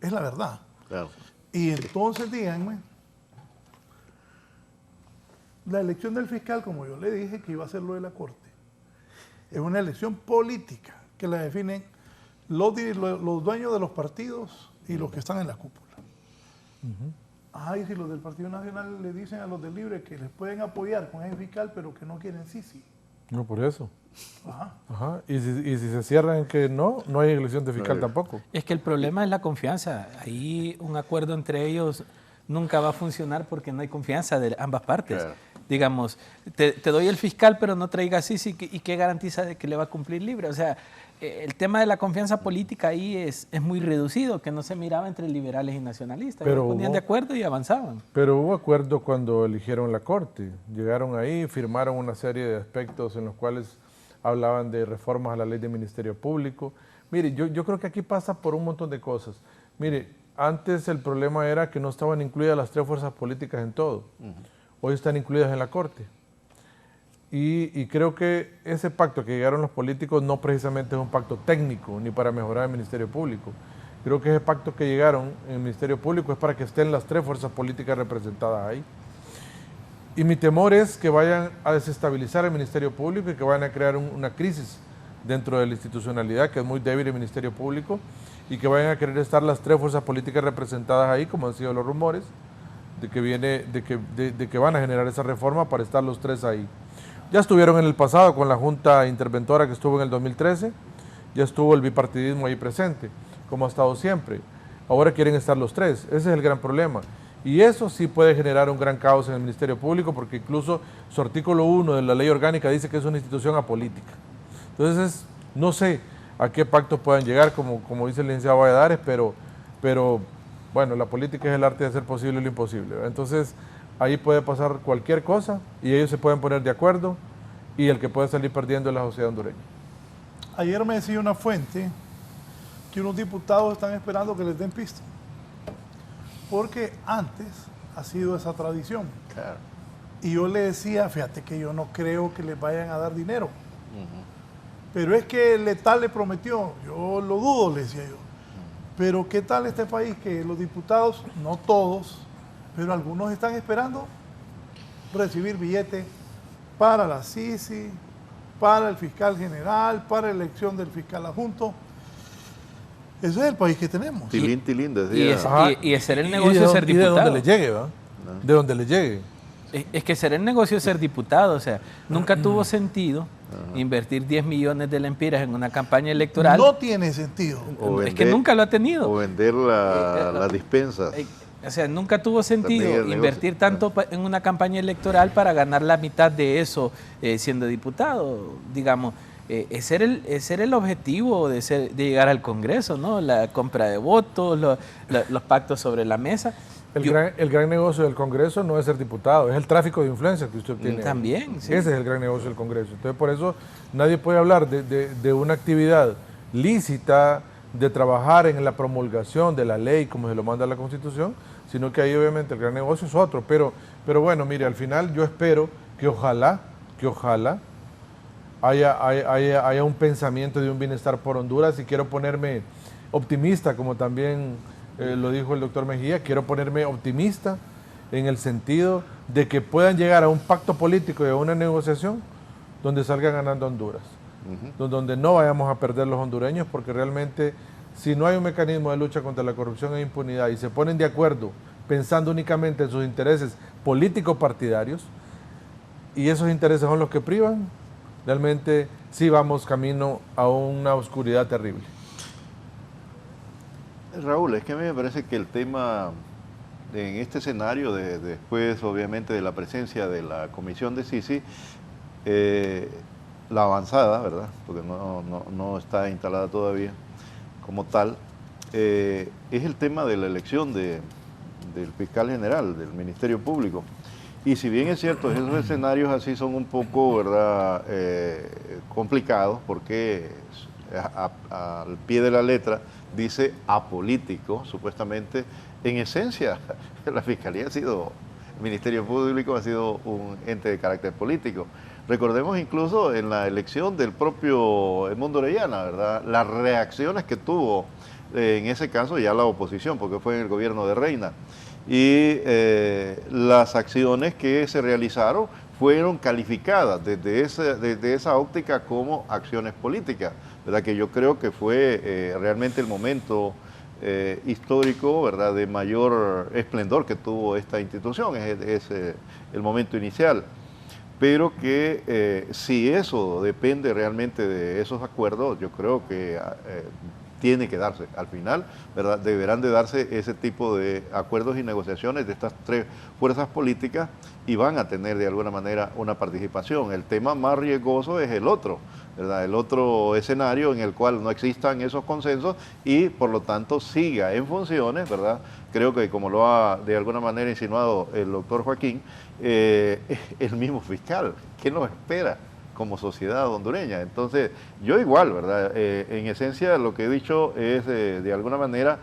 es la verdad. Claro. Y entonces díganme, la elección del fiscal, como yo le dije que iba a ser lo de la Corte, es una elección política que la definen los dueños de los partidos y los que están en la cúpula. Ay, si los del Partido Nacional le dicen a los del Libre que les pueden apoyar con ese fiscal, pero que no quieren sí. No, por eso. Ajá. Ajá. Y si se cierran en que no hay elección de fiscal tampoco. Es que el problema es la confianza. Ahí un acuerdo entre ellos nunca va a funcionar porque no hay confianza de ambas partes. Claro. Digamos, te doy el fiscal, pero no traigas sí, ¿y qué garantiza de que le va a cumplir Libre? O sea, el tema de la confianza política ahí es muy reducido, que no se miraba entre liberales y nacionalistas. Pero se ponían de acuerdo y avanzaban. Pero hubo acuerdo cuando eligieron la Corte. Llegaron ahí, firmaron una serie de aspectos en los cuales hablaban de reformas a la ley de Ministerio Público. Mire, yo creo que aquí pasa por un montón de cosas. Mire, antes el problema era que no estaban incluidas las tres fuerzas políticas en todo. Hoy están incluidas en la Corte. Y creo que ese pacto que llegaron los políticos no precisamente es un pacto técnico ni para mejorar el Ministerio Público. Creo que ese pacto que llegaron en el Ministerio Público es para que estén las tres fuerzas políticas representadas ahí. Y mi temor es que vayan a desestabilizar el Ministerio Público y que vayan a crear una crisis dentro de la institucionalidad, que es muy débil el Ministerio Público, y que vayan a querer estar las tres fuerzas políticas representadas ahí, como han sido los rumores, de que van a generar esa reforma para estar los tres ahí. Ya estuvieron en el pasado con la Junta Interventora que estuvo en el 2013, ya estuvo el bipartidismo ahí presente, como ha estado siempre. Ahora quieren estar los tres, ese es el gran problema. Y eso sí puede generar un gran caos en el Ministerio Público, porque incluso su artículo 1 de la ley orgánica dice que es una institución apolítica. Entonces, no sé a qué pactos puedan llegar, como dice el licenciado Valladares, pero bueno, la política es el arte de hacer posible lo imposible. Entonces, ahí puede pasar cualquier cosa y ellos se pueden poner de acuerdo y el que puede salir perdiendo es la sociedad hondureña. Ayer me decía una fuente que unos diputados están esperando que les den pista. Porque antes ha sido esa tradición. Claro. Y yo le decía, fíjate que yo no creo que les vayan a dar dinero. Pero es que Letal le prometió, yo lo dudo, le decía yo. Pero ¿qué tal este país que los diputados, no todos, pero algunos están esperando recibir billetes para la CICI, para el fiscal general, para la elección del fiscal adjunto? Ese es el país que tenemos. Tilín, tilín, decía. Y hacer el negocio de ser Y de diputado. donde le llegue, ¿va? De donde le llegue. Es que ser el negocio de ser diputado, o sea, nunca tuvo sentido invertir 10 millones de lempiras en una campaña electoral. No tiene sentido. Es que nunca lo ha tenido. O vender las dispensas. O sea, nunca tuvo sentido También el invertir negocio. tanto en una campaña electoral para ganar la mitad de eso siendo diputado, digamos. Ese era el objetivo de llegar al Congreso, ¿no? La compra de votos, los pactos sobre la mesa. El gran negocio del Congreso no es ser diputado, es el tráfico de influencia que usted obtiene. También, sí. Ese es el gran negocio del Congreso. Entonces, por eso nadie puede hablar de una actividad lícita, de trabajar en la promulgación de la ley como se lo manda la Constitución, sino que ahí obviamente el gran negocio es otro. Pero bueno, mire, al final yo espero que ojalá haya un pensamiento de un bienestar por Honduras, y quiero ponerme optimista, como también lo dijo el doctor Mejía. Quiero ponerme optimista en el sentido de que puedan llegar a un pacto político y a una negociación donde salga ganando Honduras, donde no vayamos a perder los hondureños, porque realmente si no hay un mecanismo de lucha contra la corrupción e impunidad y se ponen de acuerdo pensando únicamente en sus intereses políticos partidarios, y esos intereses son los que privan, realmente sí vamos camino a una oscuridad terrible. Raúl, es que a mí me parece que el tema en este escenario, después obviamente de la presencia de la comisión de CICI, la avanzada, ¿verdad? Porque no está instalada todavía como tal, es el tema de la elección del fiscal general, del Ministerio Público. Y si bien es cierto, esos escenarios así son un poco, ¿verdad?, complicados, porque al pie de la letra dice apolítico, supuestamente. En esencia, la Fiscalía el Ministerio Público ha sido un ente de carácter político. Recordemos incluso en la elección del propio Edmundo Orellana, ¿verdad?, las reacciones que tuvo en ese caso ya la oposición, porque fue en el gobierno de Reina. Y las acciones que se realizaron fueron calificadas desde esa óptica como acciones políticas, ¿verdad? Que yo creo que fue realmente el momento histórico, ¿verdad?, de mayor esplendor que tuvo esta institución, es el momento inicial. Pero que si eso depende realmente de esos acuerdos, yo creo que tiene que darse. Al final, ¿verdad?, deberán de darse ese tipo de acuerdos y negociaciones de estas tres fuerzas políticas, y van a tener de alguna manera una participación. El tema más riesgoso es el otro, ¿verdad?, el otro escenario en el cual no existan esos consensos y por lo tanto siga en funciones, ¿verdad? Creo que, como lo ha de alguna manera insinuado el doctor Joaquín, el mismo fiscal. ¿Qué nos espera como sociedad hondureña? Entonces, yo igual, ¿verdad? En esencia, lo que he dicho es, de alguna manera,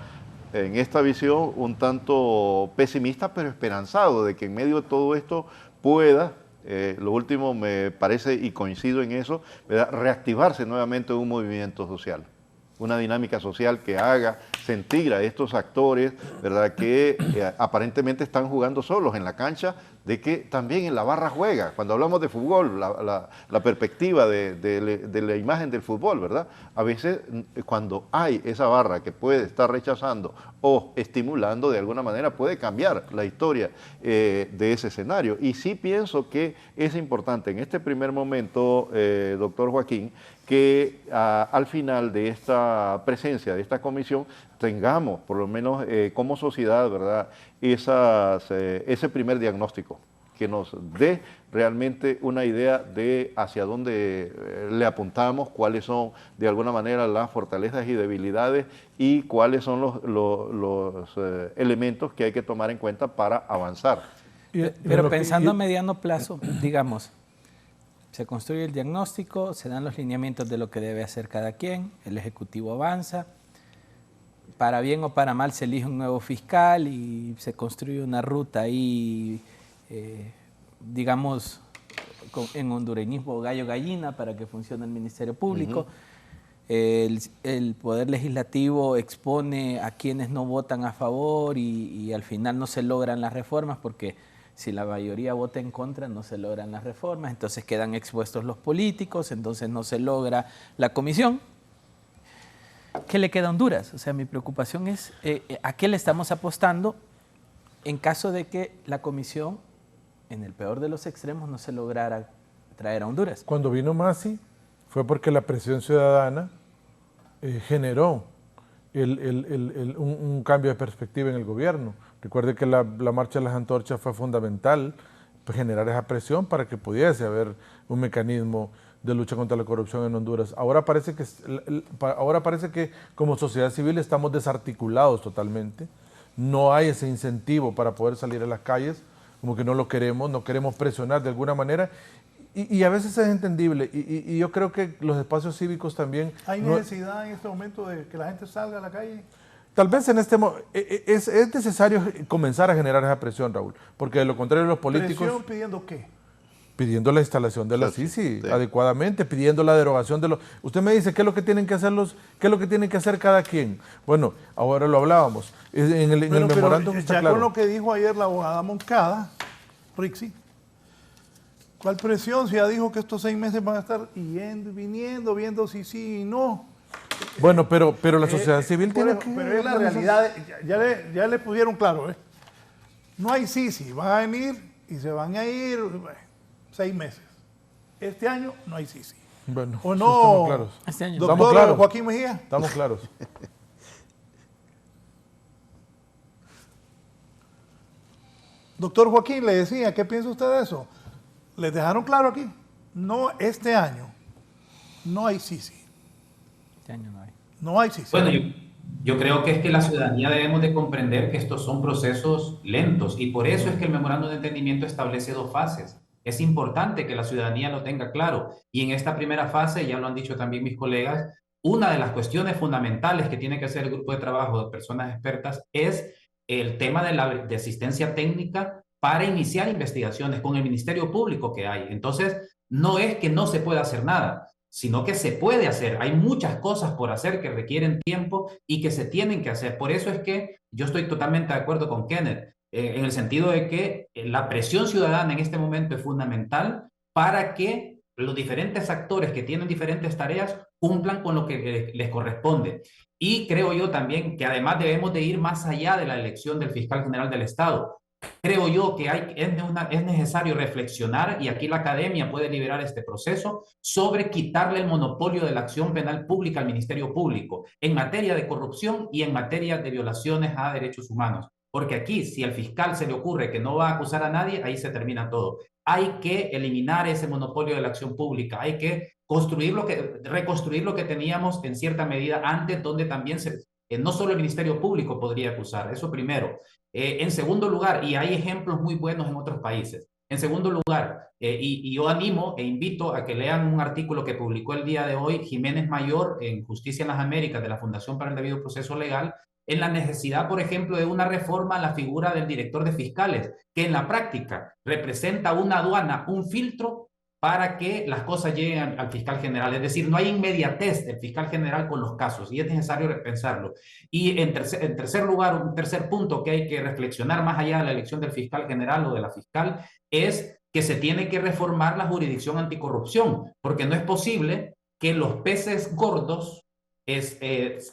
en esta visión un tanto pesimista, pero esperanzado de que en medio de todo esto pueda, lo último me parece, y coincido en eso, ¿verdad?, reactivarse nuevamente un movimiento social, una dinámica social que haga sentir a estos actores, ¿verdad?, que aparentemente están jugando solos en la cancha, de que también en la barra juega. Cuando hablamos de fútbol, la perspectiva de la imagen del fútbol, ¿verdad? A veces cuando hay esa barra que puede estar rechazando o estimulando, de alguna manera puede cambiar la historia de ese escenario. Y sí pienso que es importante en este primer momento, doctor Joaquín, que al final de esta presencia, de esta comisión, tengamos, por lo menos como sociedad, ¿verdad?, ese primer diagnóstico que nos dé realmente una idea de hacia dónde le apuntamos, cuáles son de alguna manera las fortalezas y debilidades, y cuáles son los elementos que hay que tomar en cuenta para avanzar. Pero pensando a mediano plazo, digamos, se construye el diagnóstico, se dan los lineamientos de lo que debe hacer cada quien, el Ejecutivo avanza, para bien o para mal se elige un nuevo fiscal y se construye una ruta ahí, digamos, en hondureñismo gallo-gallina para que funcione el Ministerio Público. El Poder Legislativo expone a quienes no votan a favor y al final no se logran las reformas porque si la mayoría vota en contra no se logran las reformas, entonces quedan expuestos los políticos, entonces no se logra la comisión. ¿Qué le queda a Honduras? O sea, mi preocupación es a qué le estamos apostando en caso de que la comisión, en el peor de los extremos, no se lograra traer a Honduras. Cuando vino Massi fue porque la presión ciudadana generó un cambio de perspectiva en el gobierno. Recuerde que la Marcha de las Antorchas fue fundamental para generar esa presión para que pudiese haber un mecanismo de lucha contra la corrupción en Honduras. Ahora parece que como sociedad civil estamos desarticulados totalmente. No hay ese incentivo para poder salir a las calles, como que no queremos presionar de alguna manera. Y a veces es entendible. Y yo creo que los espacios cívicos también... ¿Hay necesidad en este momento de que la gente salga a la calle? Tal vez en este momento es necesario comenzar a generar esa presión, Raúl, porque de lo contrario los políticos... ¿Presión pidiendo qué? Pidiendo la instalación de la CICI adecuadamente, pidiendo la derogación de los... Usted me dice, ¿qué es lo que tienen que hacer qué es lo que tienen que hacer cada quien? Bueno, ahora lo hablábamos. En el memorándum está claro. Con lo que dijo ayer la abogada Moncada, Rixi, ¿cuál presión? Si ya dijo que estos 6 meses van a estar yendo y viniendo, viendo si sí y no. Bueno, pero la sociedad civil tiene que... Pero es la realidad, ya le pusieron claro, ¿eh? No hay CICI, van a venir y se van a ir 6 meses. Este año no hay CICI. Bueno, ¿o no? estamos claros. Este año. Doctor Estamos claros. Joaquín Mejía. Estamos claros. Doctor Joaquín, le decía, ¿qué piensa usted de eso? ¿Les dejaron claro aquí? No, este año no hay CICI. Este año no hay. No hay CICI. Bueno, yo creo que es que la ciudadanía debemos de comprender que estos son procesos lentos y por eso es que el memorándum de entendimiento establece 2 fases. Es importante que la ciudadanía lo tenga claro y en esta primera fase, ya lo han dicho también mis colegas, una de las cuestiones fundamentales que tiene que hacer el grupo de trabajo de personas expertas es el tema de asistencia técnica para iniciar investigaciones con el Ministerio Público que hay. Entonces, no es que no se pueda hacer nada, sino que se puede hacer. Hay muchas cosas por hacer que requieren tiempo y que se tienen que hacer. Por eso es que yo estoy totalmente de acuerdo con Kenneth, en el sentido de que la presión ciudadana en este momento es fundamental para que los diferentes actores que tienen diferentes tareas cumplan con lo que les corresponde. Y creo yo también que además debemos de ir más allá de la elección del fiscal general del Estado. Creo yo que es necesario reflexionar, y aquí la academia puede liderar este proceso, sobre quitarle el monopolio de la acción penal pública al Ministerio Público en materia de corrupción y en materia de violaciones a derechos humanos. Porque aquí, si al fiscal se le ocurre que no va a acusar a nadie, ahí se termina todo. Hay que eliminar ese monopolio de la acción pública, hay que reconstruir lo que teníamos en cierta medida antes, donde también no solo el Ministerio Público podría acusar, eso primero. En segundo lugar, y hay ejemplos muy buenos en otros países, en segundo lugar, y yo animo e invito a que lean un artículo que publicó el día de hoy Jiménez Mayor en Justicia en las Américas de la Fundación para el Debido Proceso Legal, en la necesidad, por ejemplo, de una reforma a la figura del director de fiscales, que en la práctica representa una aduana, un filtro para que las cosas lleguen al fiscal general. Es decir, no hay inmediatez del fiscal general con los casos y es necesario repensarlo. Y en tercer lugar, un tercer punto que hay que reflexionar más allá de la elección del fiscal general o de la fiscal es que se tiene que reformar la jurisdicción anticorrupción, porque no es posible que los peces gordos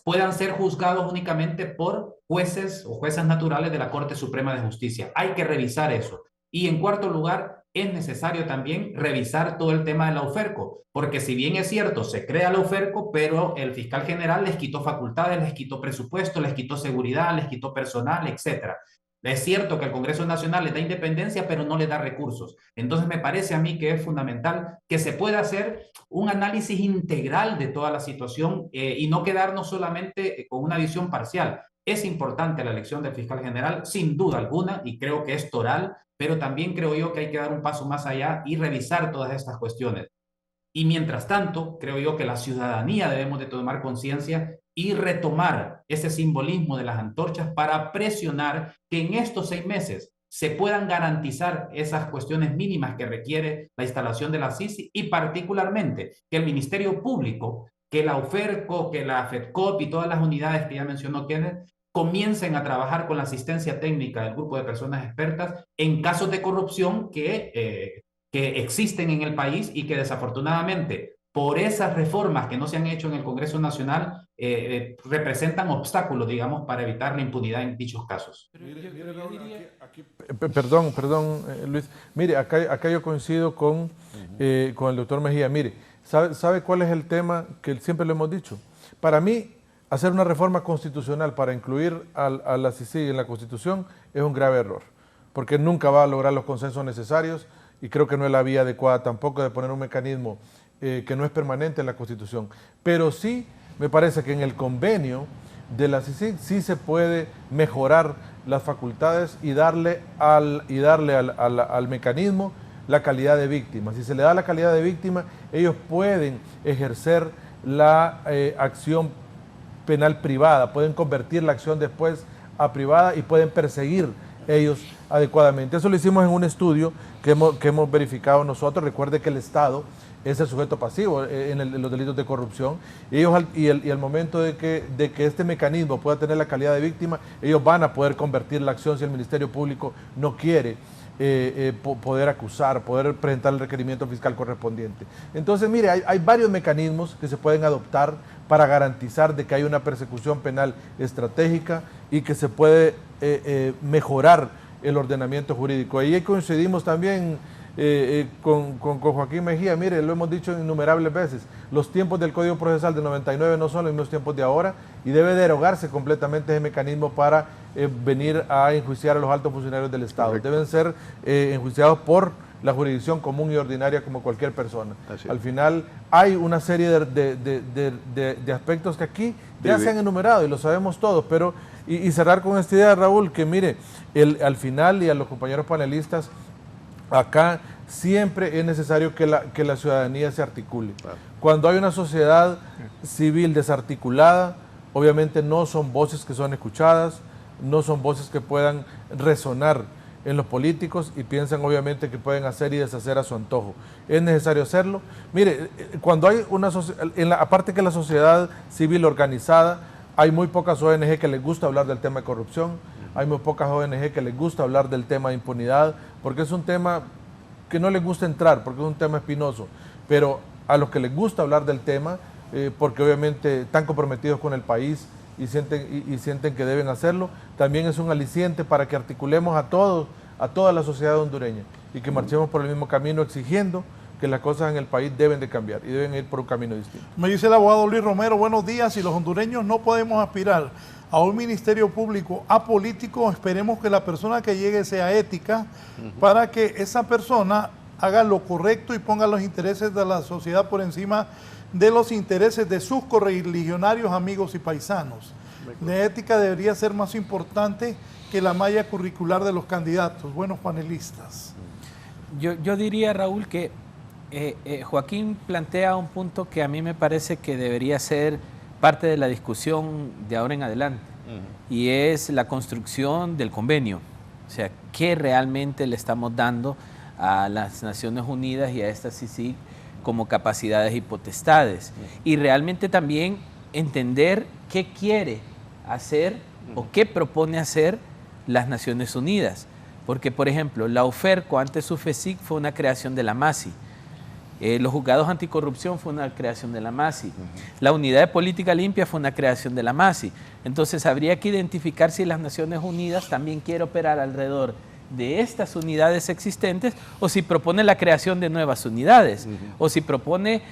puedan ser juzgados únicamente por jueces o juezas naturales de la Corte Suprema de Justicia. Hay que revisar eso. Y en cuarto lugar, es necesario también revisar todo el tema de la UFERCO, porque si bien es cierto, se crea la UFERCO, pero el fiscal general les quitó facultades, les quitó presupuesto, les quitó seguridad, les quitó personal, etc. Es cierto que el Congreso Nacional les da independencia, pero no les da recursos. Entonces me parece a mí que es fundamental que se pueda hacer un análisis integral de toda la situación y no quedarnos solamente con una visión parcial. Es importante la elección del fiscal general, sin duda alguna, y creo que es toral, pero también creo yo que hay que dar un paso más allá y revisar todas estas cuestiones. Y mientras tanto, creo yo que la ciudadanía debemos de tomar conciencia y retomar ese simbolismo de las antorchas para presionar que en estos 6 meses se puedan garantizar esas cuestiones mínimas que requiere la instalación de la CICI y particularmente que el Ministerio Público, que la UFERCO, que la FEDCOP y todas las unidades que ya mencionó Kenneth, comiencen a trabajar con la asistencia técnica del grupo de personas expertas en casos de corrupción que existen en el país y que desafortunadamente por esas reformas que no se han hecho en el Congreso Nacional representan obstáculos, digamos, para evitar la impunidad en dichos casos. Perdón, Luis. Mire, acá yo coincido con el doctor Mejía. Mire, ¿sabe cuál es el tema que siempre lo hemos dicho? Para mí, hacer una reforma constitucional para incluir a la CICIG en la Constitución es un grave error, porque nunca va a lograr los consensos necesarios y creo que no es la vía adecuada tampoco de poner un mecanismo que no es permanente en la Constitución. Pero sí me parece que en el convenio de la CICIG sí se puede mejorar las facultades y darle al mecanismo la calidad de víctima. Si se le da la calidad de víctima, ellos pueden ejercer la acción penal privada, pueden convertir la acción después a privada y pueden perseguir ellos adecuadamente. Eso lo hicimos en un estudio que hemos verificado nosotros. Recuerde que el Estado es el sujeto pasivo en los delitos de corrupción. Y al momento de que este mecanismo pueda tener la calidad de víctima, ellos van a poder convertir la acción si el Ministerio Público no quiere poder acusar, poder presentar el requerimiento fiscal correspondiente. Entonces, mire, hay varios mecanismos que se pueden adoptar para garantizar de que hay una persecución penal estratégica y que se puede mejorar el ordenamiento jurídico. Ahí coincidimos también con Joaquín Mejía. Mire, lo hemos dicho innumerables veces, los tiempos del Código Procesal del 99 no son los mismos tiempos de ahora y debe derogarse completamente ese mecanismo para venir a enjuiciar a los altos funcionarios del Estado. Correcto. Deben ser enjuiciados por la jurisdicción común y ordinaria como cualquier persona. Al final hay una serie de aspectos que aquí ya se han enumerado y lo sabemos todos, pero y cerrar con esta idea, Raúl, que mire, al final y a los compañeros panelistas, acá siempre es necesario que la ciudadanía se articule. Claro. Cuando hay una sociedad civil desarticulada, obviamente no son voces que son escuchadas, no son voces que puedan resonar en los políticos y piensan obviamente que pueden hacer y deshacer a su antojo. Es necesario hacerlo. Mire, cuando hay aparte que la sociedad civil organizada, hay muy pocas ONG que les gusta hablar del tema de corrupción, hay muy pocas ONG que les gusta hablar del tema de impunidad, porque es un tema que no les gusta entrar, porque es un tema espinoso, pero a los que les gusta hablar del tema, porque obviamente están comprometidos con el país y sienten que deben hacerlo, también es un aliciente para que articulemos a toda la sociedad hondureña y que marchemos por el mismo camino exigiendo que las cosas en el país deben de cambiar y deben ir por un camino distinto. Me dice el abogado Luis Romero, buenos días, si los hondureños no podemos aspirar a un ministerio público apolítico, esperemos que la persona que llegue sea ética para que esa persona haga lo correcto y ponga los intereses de la sociedad por encima de los intereses de sus correligionarios, amigos y paisanos. La ética debería ser más importante que la malla curricular de los candidatos. Buenos panelistas. Yo diría, Raúl, que Joaquín plantea un punto que a mí me parece que debería ser parte de la discusión de ahora en adelante, y es la construcción del convenio. O sea, ¿qué realmente le estamos dando a las Naciones Unidas y a esta CICIG como capacidades y potestades? Y realmente también entender qué quiere hacer o qué propone hacer las Naciones Unidas. Porque, por ejemplo, la UFERCO, antes su FECIC, fue una creación de la MASI. Los juzgados anticorrupción fue una creación de la MASI. La unidad de política limpia fue una creación de la MASI. Entonces habría que identificar si las Naciones Unidas también quiere operar alrededor de estas unidades existentes o si propone la creación de nuevas unidades o si propone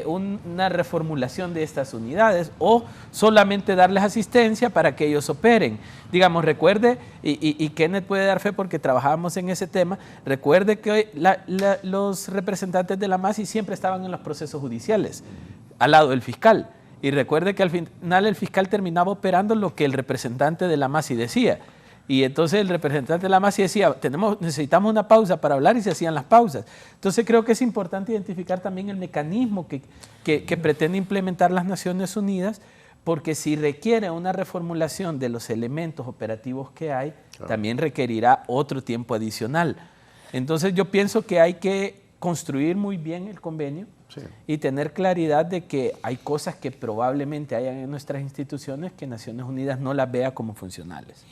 una reformulación de estas unidades o solamente darles asistencia para que ellos operen. Digamos, recuerde, y Kenneth puede dar fe porque trabajábamos en ese tema, recuerde que los representantes de la MASI siempre estaban en los procesos judiciales, al lado del fiscal. Y recuerde que al final el fiscal terminaba operando lo que el representante de la MASI decía. Y entonces el representante de la MASI decía, necesitamos una pausa para hablar y se hacían las pausas. Entonces creo que es importante identificar también el mecanismo que pretende implementar las Naciones Unidas, porque si requiere una reformulación de los elementos operativos que hay, también requerirá otro tiempo adicional. Entonces yo pienso que hay que construir muy bien el convenio y tener claridad de que hay cosas que probablemente hayan en nuestras instituciones que Naciones Unidas no las vea como funcionales.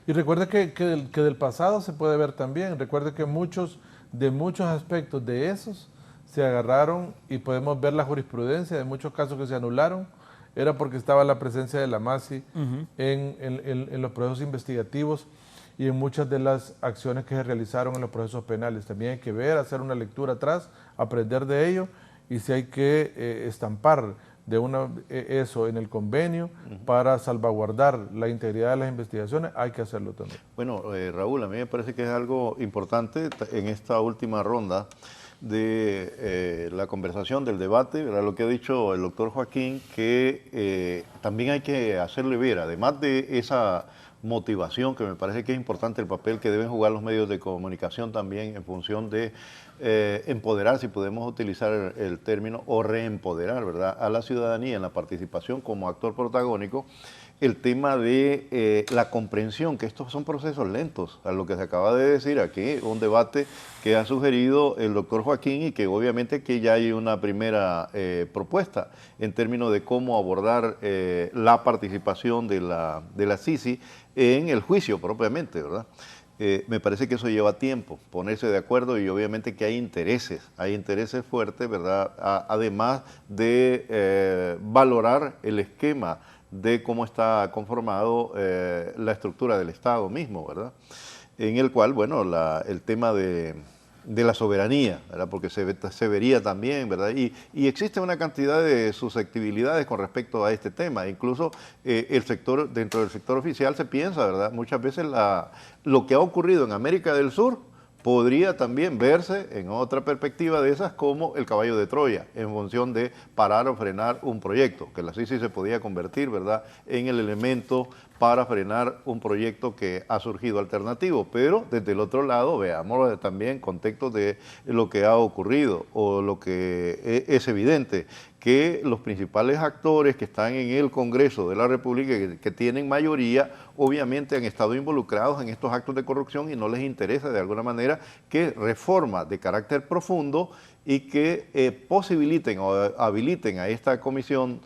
Y recuerde que del pasado se puede ver también. Recuerde que de muchos aspectos de esos se agarraron y podemos ver la jurisprudencia de muchos casos que se anularon. Era porque estaba la presencia de la MASI en los procesos investigativos y en muchas de las acciones que se realizaron en los procesos penales. También hay que ver, hacer una lectura atrás, aprender de ello, y si hay que estampar eso en el convenio para salvaguardar la integridad de las investigaciones, hay que hacerlo también. Bueno, Raúl, a mí me parece que es algo importante en esta última ronda de la conversación, del debate, ¿verdad? Lo que ha dicho el doctor Joaquín, que también hay que hacerle ver, además de esa motivación, que me parece que es importante el papel que deben jugar los medios de comunicación también en función de empoderar, si podemos utilizar el término, o reempoderar, ¿verdad?, a la ciudadanía en la participación como actor protagónico. El tema de la comprensión, que estos son procesos lentos, a lo que se acaba de decir aquí, un debate que ha sugerido el doctor Joaquín y que obviamente que ya hay una primera propuesta en términos de cómo abordar la participación de la CICI en el juicio propiamente, ¿verdad? Me parece que eso lleva tiempo, ponerse de acuerdo, y obviamente que hay intereses fuertes, ¿verdad? Además de valorar el esquema de cómo está conformado la estructura del Estado mismo, ¿verdad? En el cual, bueno, el tema de la soberanía, ¿verdad? Porque se vería también, ¿verdad? Y existe una cantidad de susceptibilidades con respecto a este tema. Incluso dentro del sector oficial se piensa, ¿verdad? Muchas veces lo que ha ocurrido en América del Sur podría también verse en otra perspectiva de esas como el caballo de Troya, en función de parar o frenar un proyecto, que la CICI se podía convertir, ¿verdad?, en el elemento para frenar un proyecto que ha surgido alternativo. Pero desde el otro lado veamos también contextos de lo que ha ocurrido, o lo que es evidente, que los principales actores que están en el Congreso de la República, que tienen mayoría, obviamente han estado involucrados en estos actos de corrupción y no les interesa de alguna manera que reformas de carácter profundo y que posibiliten o habiliten a esta Comisión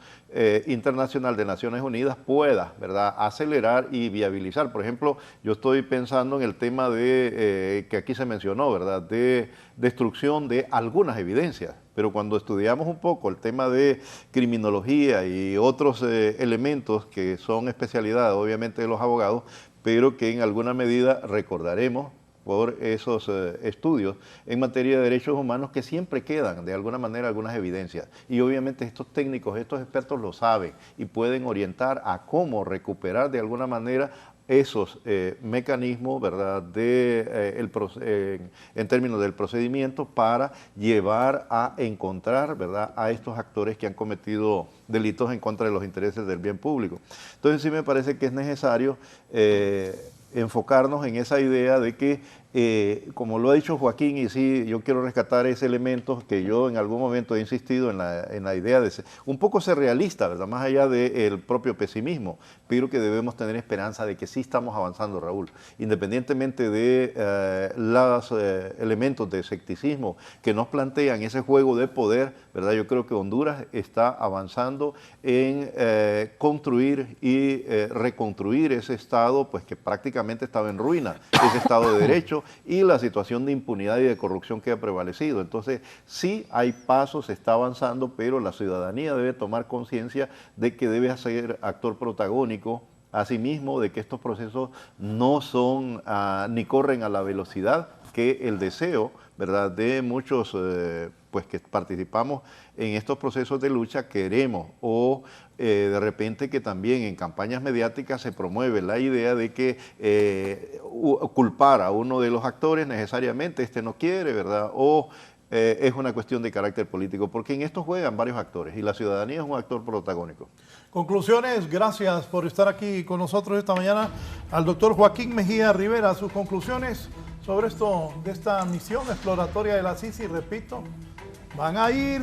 Internacional de Naciones Unidas pueda, ¿verdad?, acelerar y viabilizar. Por ejemplo, yo estoy pensando en el tema de que aquí se mencionó, ¿verdad?, de destrucción de algunas evidencias. Pero cuando estudiamos un poco el tema de criminología y otros elementos que son especialidad obviamente de los abogados, pero que en alguna medida recordaremos por esos estudios en materia de derechos humanos, que siempre quedan de alguna manera algunas evidencias. Y obviamente estos técnicos, estos expertos lo saben y pueden orientar a cómo recuperar de alguna manera esos mecanismos, ¿verdad?, en términos del procedimiento, para llevar a encontrar, ¿verdad?, a estos actores que han cometido delitos en contra de los intereses del bien público. Entonces sí me parece que es necesario enfocarnos en esa idea de que, como lo ha dicho Joaquín, y sí, yo quiero rescatar ese elemento que yo en algún momento he insistido en la idea de un poco ser realista, ¿verdad?, más allá del propio pesimismo, pero que debemos tener esperanza de que sí estamos avanzando, Raúl, independientemente de los elementos de escepticismo que nos plantean ese juego de poder, ¿verdad? Yo creo que Honduras está avanzando en construir y reconstruir ese Estado, pues que prácticamente estaba en ruina, ese Estado de Derecho, y la situación de impunidad y de corrupción que ha prevalecido. Entonces, sí hay pasos, se está avanzando, pero la ciudadanía debe tomar conciencia de que debe ser actor protagónico, asimismo, de que estos procesos no son ni corren a la velocidad que el deseo, ¿verdad?, de muchos pues que participamos en estos procesos de lucha queremos, o de repente que también en campañas mediáticas se promueve la idea de que culpar a uno de los actores necesariamente, este no quiere, ¿verdad?, o es una cuestión de carácter político, porque en esto juegan varios actores y la ciudadanía es un actor protagónico. Conclusiones, gracias por estar aquí con nosotros esta mañana. Al doctor Joaquín Mejía Rivera, sus conclusiones sobre esto, de esta misión exploratoria de la CICI. Repito, van a ir,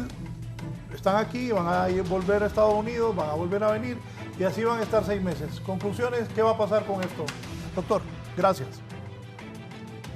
están aquí, van a ir, volver a Estados Unidos, van a volver a venir y así van a estar 6 meses. Conclusiones, ¿qué va a pasar con esto? Doctor, gracias.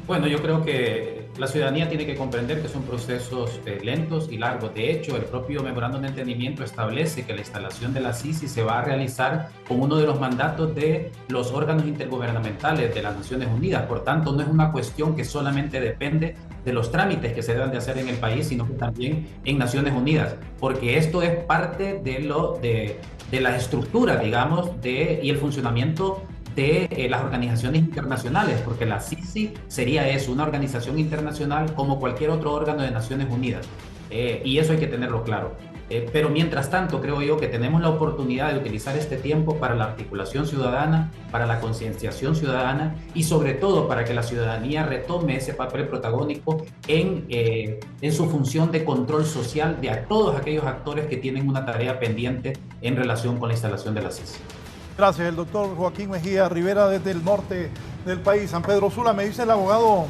Bueno, yo creo que la ciudadanía tiene que comprender que son procesos lentos y largos. De hecho, el propio memorándum de entendimiento establece que la instalación de la CICI se va a realizar con uno de los mandatos de los órganos intergubernamentales de las Naciones Unidas. Por tanto, no es una cuestión que solamente depende de los trámites que se deben de hacer en el país, sino que también en Naciones Unidas, porque esto es parte de la estructura, digamos, y el funcionamiento de las organizaciones internacionales, porque la CICI sería eso, una organización internacional como cualquier otro órgano de Naciones Unidas, y eso hay que tenerlo claro. Pero mientras tanto, creo yo que tenemos la oportunidad de utilizar este tiempo para la articulación ciudadana, para la concienciación ciudadana y sobre todo para que la ciudadanía retome ese papel protagónico en su función de control social de todos aquellos actores que tienen una tarea pendiente en relación con la instalación de la CICI. Gracias, el doctor Joaquín Mejía Rivera desde el norte del país, San Pedro Sula. Me dice el abogado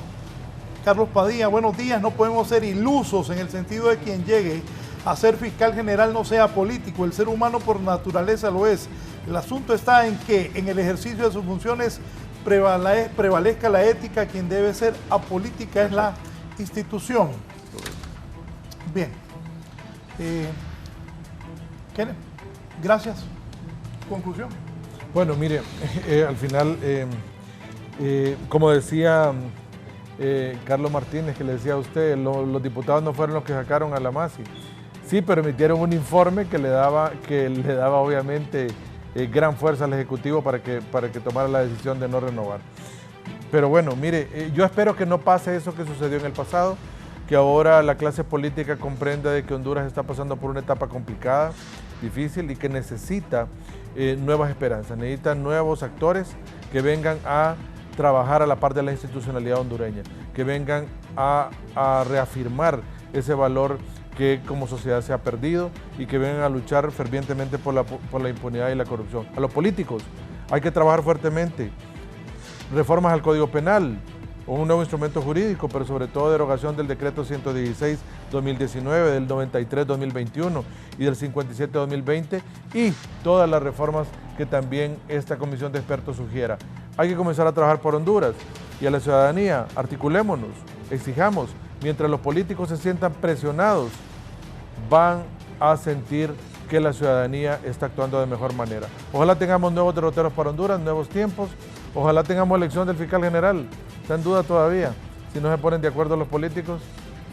Carlos Padilla, buenos días, no podemos ser ilusos en el sentido de quien llegue a ser fiscal general no sea político, el ser humano por naturaleza lo es. El asunto está en que en el ejercicio de sus funciones prevalezca la ética, quien debe ser apolítica es la institución. Bien. Kenneth, gracias. Conclusión. Bueno, mire, al final, como decía Carlos Martínez, que le decía a usted, los diputados no fueron los que sacaron a la MASI. Sí, pero emitieron un informe que le daba obviamente gran fuerza al Ejecutivo para que tomara la decisión de no renovar. Pero bueno, mire, yo espero que no pase eso que sucedió en el pasado, que ahora la clase política comprenda de que Honduras está pasando por una etapa complicada, difícil y que necesita nuevas esperanzas, necesita nuevos actores que vengan a trabajar a la par de la institucionalidad hondureña, que vengan a reafirmar ese valor que como sociedad se ha perdido y que vengan a luchar fervientemente por la impunidad y la corrupción. A los políticos hay que trabajar fuertemente, reformas al Código Penal, un nuevo instrumento jurídico, pero sobre todo derogación del decreto 116-2019, del 93-2021 y del 57-2020 y todas las reformas que también esta comisión de expertos sugiera. Hay que comenzar a trabajar por Honduras y a la ciudadanía, articulémonos, exijamos, mientras los políticos se sientan presionados, van a sentir que la ciudadanía está actuando de mejor manera. Ojalá tengamos nuevos derroteros para Honduras, nuevos tiempos, ojalá tengamos elección del fiscal general. Está en duda todavía. Si no se ponen de acuerdo los políticos,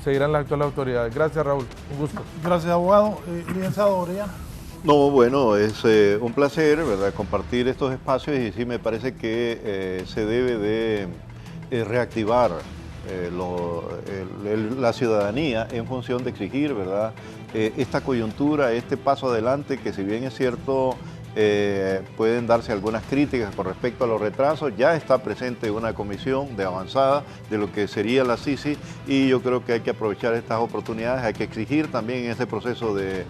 seguirán las actuales autoridades. Gracias, Raúl. Un gusto. Gracias, abogado. Licenciado Orellana. No, bueno, es un placer, ¿verdad?, compartir estos espacios y sí me parece que se debe de reactivar la ciudadanía en función de exigir, ¿verdad?, esta coyuntura, este paso adelante que si bien es cierto, pueden darse algunas críticas con respecto a los retrasos. Ya está presente una comisión de avanzada de lo que sería la CICI y yo creo que hay que aprovechar estas oportunidades, hay que exigir también en este proceso de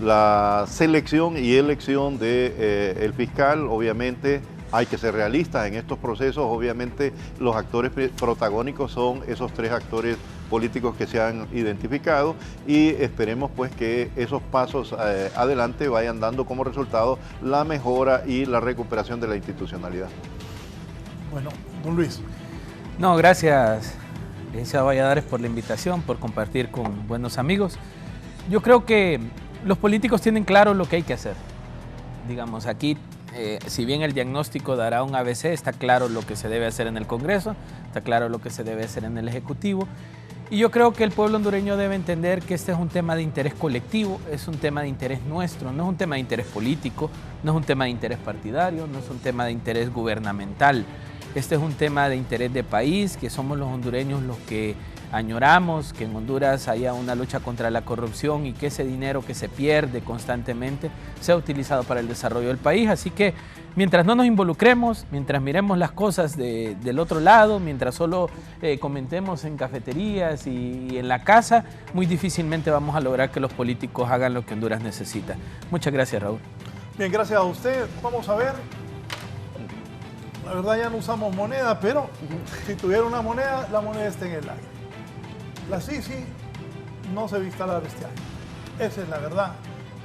la selección y elección del fiscal. Obviamente hay que ser realistas en estos procesos, obviamente los actores protagónicos son esos 3 actores políticos que se han identificado y esperemos pues que esos pasos adelante vayan dando como resultado la mejora y la recuperación de la institucionalidad. Bueno, don Luis. No, gracias, licenciado Valladares, por la invitación, por compartir con buenos amigos. Yo creo que los políticos tienen claro lo que hay que hacer. Digamos, aquí, si bien el diagnóstico dará un ABC, está claro lo que se debe hacer en el Congreso, está claro lo que se debe hacer en el Ejecutivo. Y yo creo que el pueblo hondureño debe entender que este es un tema de interés colectivo, es un tema de interés nuestro, no es un tema de interés político, no es un tema de interés partidario, no es un tema de interés gubernamental. Este es un tema de interés de país, que somos los hondureños los que Añoramos que en Honduras haya una lucha contra la corrupción y que ese dinero que se pierde constantemente sea utilizado para el desarrollo del país. Así que mientras no nos involucremos, mientras miremos las cosas del otro lado, mientras solo comentemos en cafeterías y en la casa, muy difícilmente vamos a lograr que los políticos hagan lo que Honduras necesita. Muchas gracias, Raúl. Bien, gracias a usted. Vamos a ver. La verdad ya no usamos moneda, pero si tuviera una moneda, la moneda está en el aire. La Sisi no se va a instalar este año. Esa es la verdad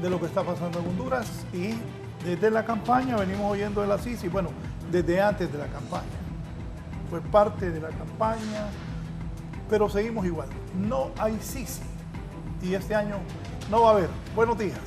de lo que está pasando en Honduras, y desde la campaña venimos oyendo de la Sisi, bueno, desde antes de la campaña. Fue parte de la campaña, pero seguimos igual. No hay Sisi y este año no va a haber. Buenos días.